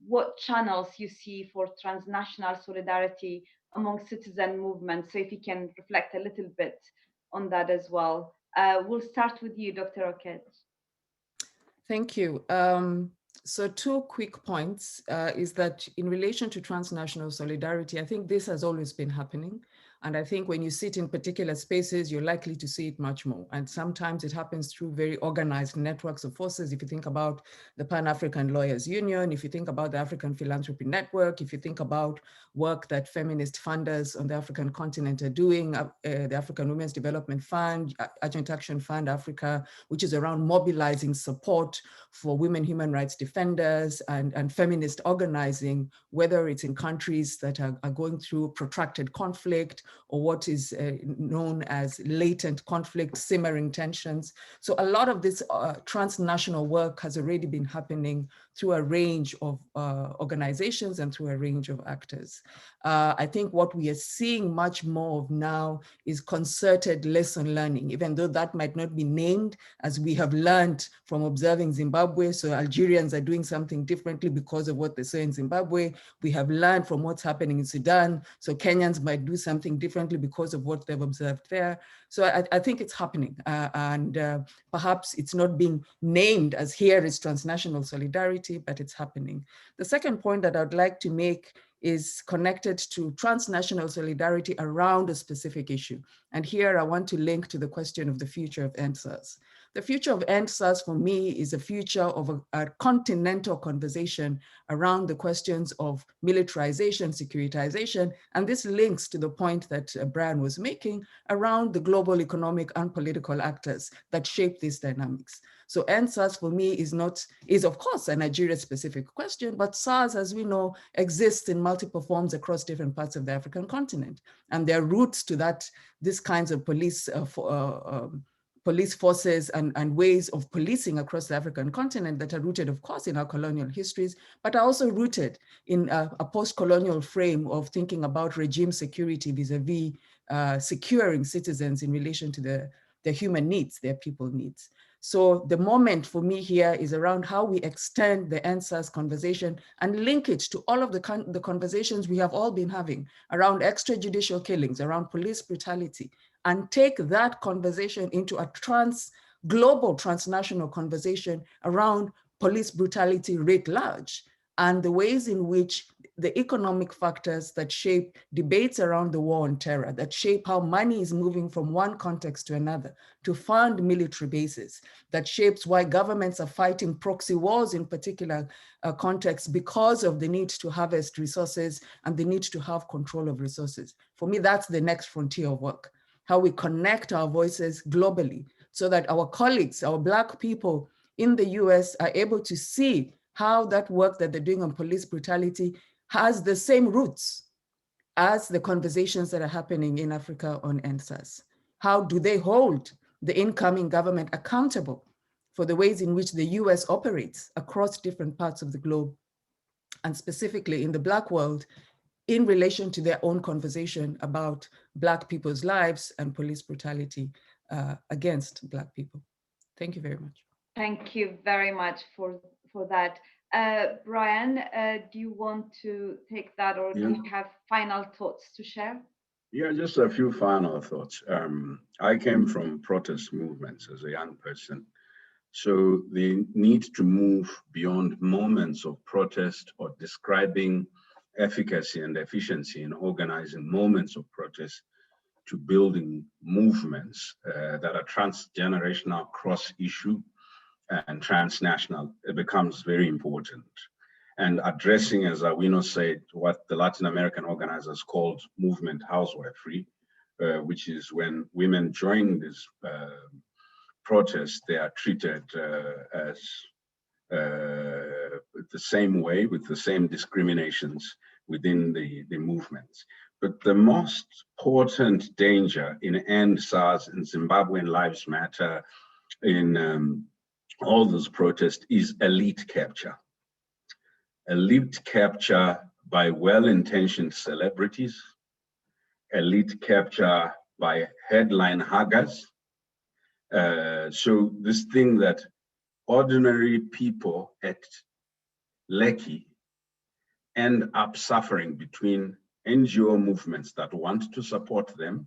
what channels you see for transnational solidarity among citizen movements. So if you can reflect a little bit on that as well. We'll start with you, Dr. Okej. Thank you. So 2 quick points is that in relation to transnational solidarity, I think this has always been happening. And I think when you sit in particular spaces, you're likely to see it much more. And sometimes it happens through very organized networks of forces. If you think about the Pan-African Lawyers Union, if you think about the African Philanthropy Network, if you think about work that feminist funders on the African continent are doing, the African Women's Development Fund, Agent Action Fund Africa, which is around mobilizing support for women human rights defenders and feminist organizing, whether it's in countries that are going through protracted conflict or what is known as latent conflict, simmering tensions. So a lot of this transnational work has already been happening through a range of organizations and through a range of actors. I think what we are seeing much more of now is concerted lesson learning, even though that might not be named, as we have learned from observing Zimbabwe. So Algerians are doing something differently because of what they saw in Zimbabwe. We have learned from what's happening in Sudan. So Kenyans might do something differently because of what they've observed there. So I think it's happening. And perhaps it's not being named as here is transnational solidarity, but it's happening. The second point that I'd like to make is connected to transnational solidarity around a specific issue. And here I want to link to the question of the future of NSAS. The future of NSAS for me is a future of a continental conversation around the questions of militarization, securitization, and this links to the point that Brian was making around the global economic and political actors that shape these dynamics. So NSAS for me is of course a Nigeria-specific question, but SARS, as we know, exists in multiple forms across different parts of the African continent. And there are roots to this kinds of police forces and ways of policing across the African continent that are rooted, of course, in our colonial histories, but are also rooted in a post-colonial frame of thinking about regime security vis-a-vis securing citizens in relation to their human needs, their people needs. So the moment for me here is around how we extend the NSAS conversation and link it to all of the conversations we have all been having around extrajudicial killings, around police brutality, and take that conversation into a global transnational conversation around police brutality writ large and the ways in which the economic factors that shape debates around the war on terror, that shape how money is moving from one context to another to fund military bases, that shapes why governments are fighting proxy wars in particular contexts because of the need to harvest resources and the need to have control of resources. For me, that's the next frontier of work, how we connect our voices globally so that our colleagues, our Black people in the US are able to see how that work that they're doing on police brutality has the same roots as the conversations that are happening in Africa on NSAS. How do they hold the incoming government accountable for the ways in which the US operates across different parts of the globe, and specifically in the Black world, in relation to their own conversation about Black people's lives and police brutality against Black people. Thank you very much. Thank you very much for that. Brian, do you want to take that, or do you have final thoughts to share? Yeah, just a few final thoughts. I came from protest movements as a young person. So the need to move beyond moments of protest or describing efficacy and efficiency in organizing moments of protest to building movements that are transgenerational, cross-issue, and transnational, it becomes very important. And addressing, as Awino said, what the Latin American organizers called movement housewifery, which is when women join this protest, they are treated as the same way, with the same discriminations within the movements. But the most potent danger in End SARS, in Zimbabwean Lives Matter, in all those protests is elite capture. Elite capture by well-intentioned celebrities, elite capture by headline huggers. So this thing that ordinary people at Lekki end up suffering between NGO movements that want to support them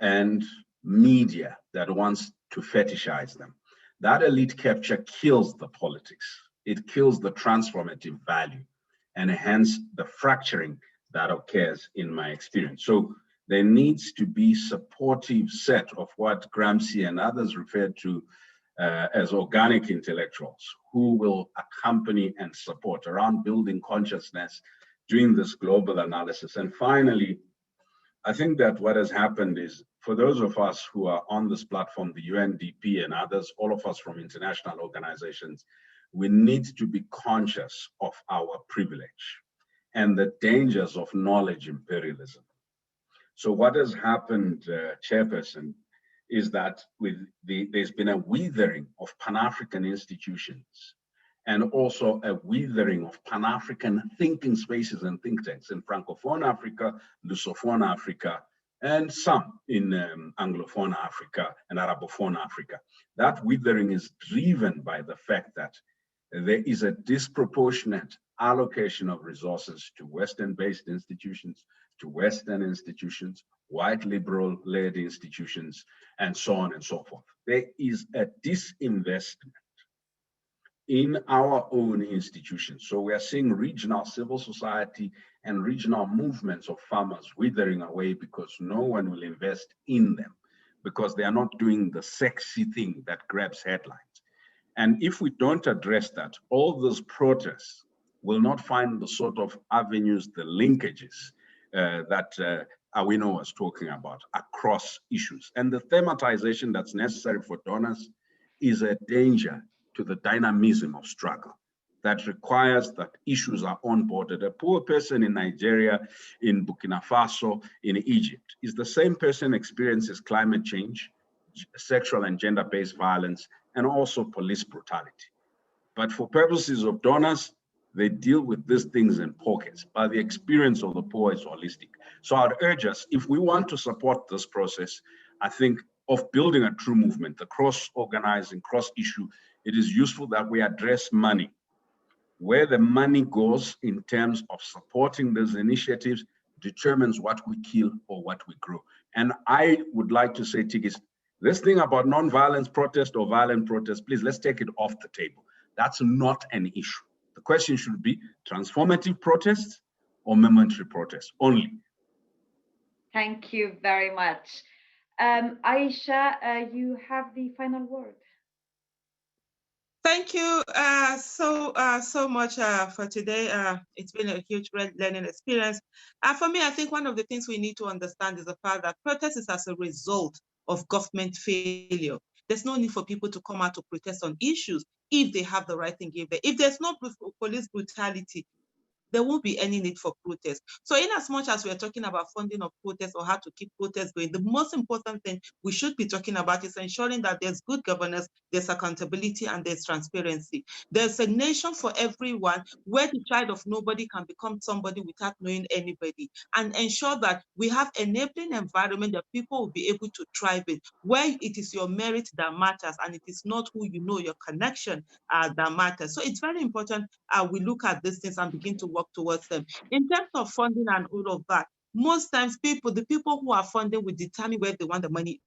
and media that wants to fetishize them. That elite capture kills the politics. It kills the transformative value and hence the fracturing that occurs in my experience. So there needs to be supportive set of what Gramsci and others referred to as organic intellectuals who will accompany and support around building consciousness, doing this global analysis. And finally, I think that what has happened is, for those of us who are on this platform, the UNDP and others, all of us from international organizations, we need to be conscious of our privilege and the dangers of knowledge imperialism. So what has happened, Chairperson, is that there's been a withering of Pan-African institutions and also a withering of Pan-African thinking spaces and think tanks in Francophone Africa, Lusophone Africa, and some in Anglophone Africa and Arabophone Africa. That withering is driven by the fact that there is a disproportionate allocation of resources to Western-based institutions, to Western institutions, white liberal-led institutions, and so on and so forth. There is a disinvestment in our own institutions. So we are seeing regional civil society and regional movements of farmers withering away because no one will invest in them, because they are not doing the sexy thing that grabs headlines. And if we don't address that, all those protests will not find the sort of avenues, the linkages that Awino was talking about across issues. And the thematization that's necessary for donors is a danger to the dynamism of struggle that requires that issues are onboarded. A poor person in Nigeria, in Burkina Faso, in Egypt, is the same person experiences climate change, sexual and gender-based violence, and also police brutality. But for purposes of donors, they deal with these things in pockets, but the experience of the poor is holistic. So I'd urge us, if we want to support this process, I think of building a true movement, the cross-organizing, cross-issue, it is useful that we address money. Where the money goes in terms of supporting these initiatives determines what we kill or what we grow. And I would like to say, Tigis, This thing about non-violence protest or violent protest, please, let's take it off the table. That's not an issue. The question should be transformative protests or momentary protests only. Thank you very much. Aisha, you have the final word. Thank you so much for today. It's been a huge learning experience. For me, I think one of the things we need to understand is the fact that protest is as a result of government failure. There's no need for people to come out to protest on issues if they have the right thing given. If there's no police brutality, there won't be any need for protest. So in as much as we're talking about funding of protests or how to keep protests going, the most important thing we should be talking about is ensuring that there's good governance, there's accountability, and there's transparency. There's a nation for everyone where the child of nobody can become somebody without knowing anybody, and ensure that we have enabling environment that people will be able to thrive in, where it is your merit that matters and it is not who you know, your connection that matters. So it's very important we look at these things and begin to work towards them. In terms of funding and all of that, most times the people who are funding will determine where they want the money.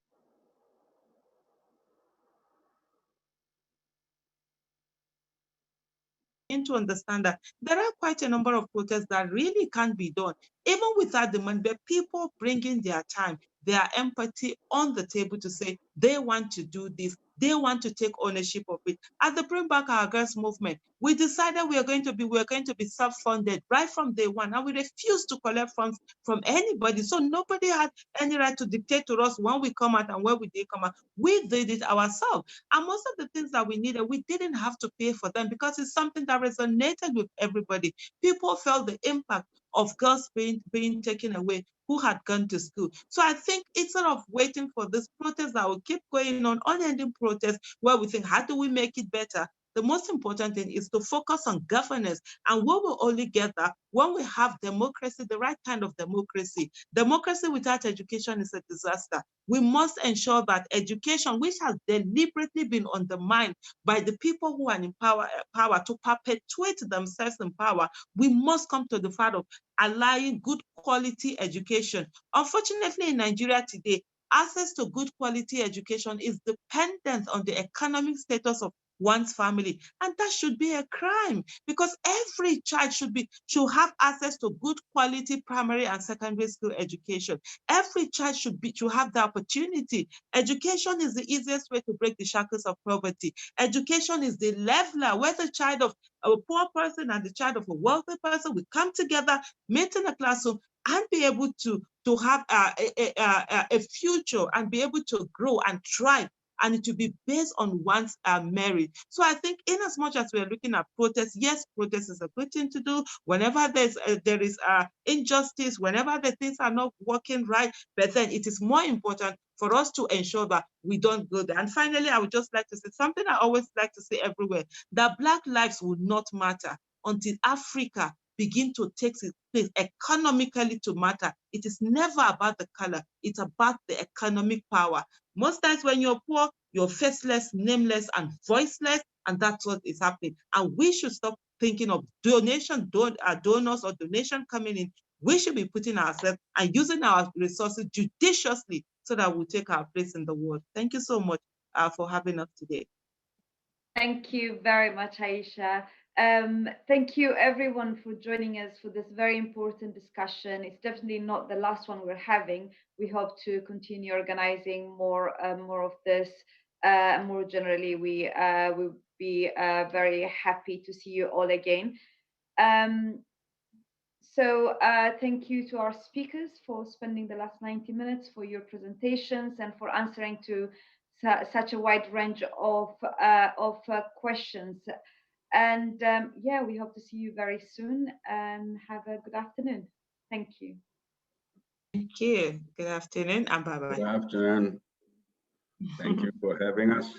To understand that there are quite a number of protests that really can't be done, even without the money, but people bringing their time, their empathy on the table to say they want to do this, they want to take ownership of it. At the Brembarka Girls movement, we decided we're going to be self-funded right from day one, and we refused to collect funds from anybody. So nobody had any right to dictate to us when we come out and where we did come out. We did it ourselves. And most of the things that we needed, we didn't have to pay for them because it's something that resonated with everybody. People felt the impact of girls being taken away who had gone to school. So I think instead of waiting for this protest that will keep going on, unending protests, where we think, how do we make it better? The most important thing is to focus on governance. And we will only get that when we have democracy, the right kind of democracy. Democracy without education is a disaster. We must ensure that education, which has deliberately been undermined by the people who are in power to perpetuate themselves in power, we must come to the fact of allowing good quality education. Unfortunately, in Nigeria today, access to good quality education is dependent on the economic status of one's family, and that should be a crime, because every child should have access to good quality primary and secondary school education. Every child should have the opportunity. Education is the easiest way to break the shackles of poverty. Education is the leveler where the child of a poor person and the child of a wealthy person will come together, meet in a classroom, and be able to have a future and be able to grow and thrive, and it will be based on one's merit. So I think in as much as we're looking at protests, yes, protest is a good thing to do whenever there is injustice, whenever the things are not working right, but then it is more important for us to ensure that we don't go there. And finally, I would just like to say something I always like to say everywhere, that Black lives will not matter until Africa begin to take its place economically to matter. It is never about the color, it's about the economic power. Most times when you're poor, you're faceless, nameless, and voiceless, and that's what is happening. And we should stop thinking of donors or donation coming in. We should be putting ourselves and using our resources judiciously so that we'll take our place in the world. Thank you so much for having us today. Thank you very much, Aisha. Thank you everyone for joining us for this very important discussion. It's definitely not the last one we're having. We hope to continue organizing more of this. More generally, we will be very happy to see you all again. So thank you to our speakers for spending the last 90 minutes, for your presentations, and for answering to such a wide range of questions. And yeah, we hope to see you very soon, and have a good afternoon. Thank you. Thank you. Good afternoon and bye-bye. Good afternoon. Thank you for having us.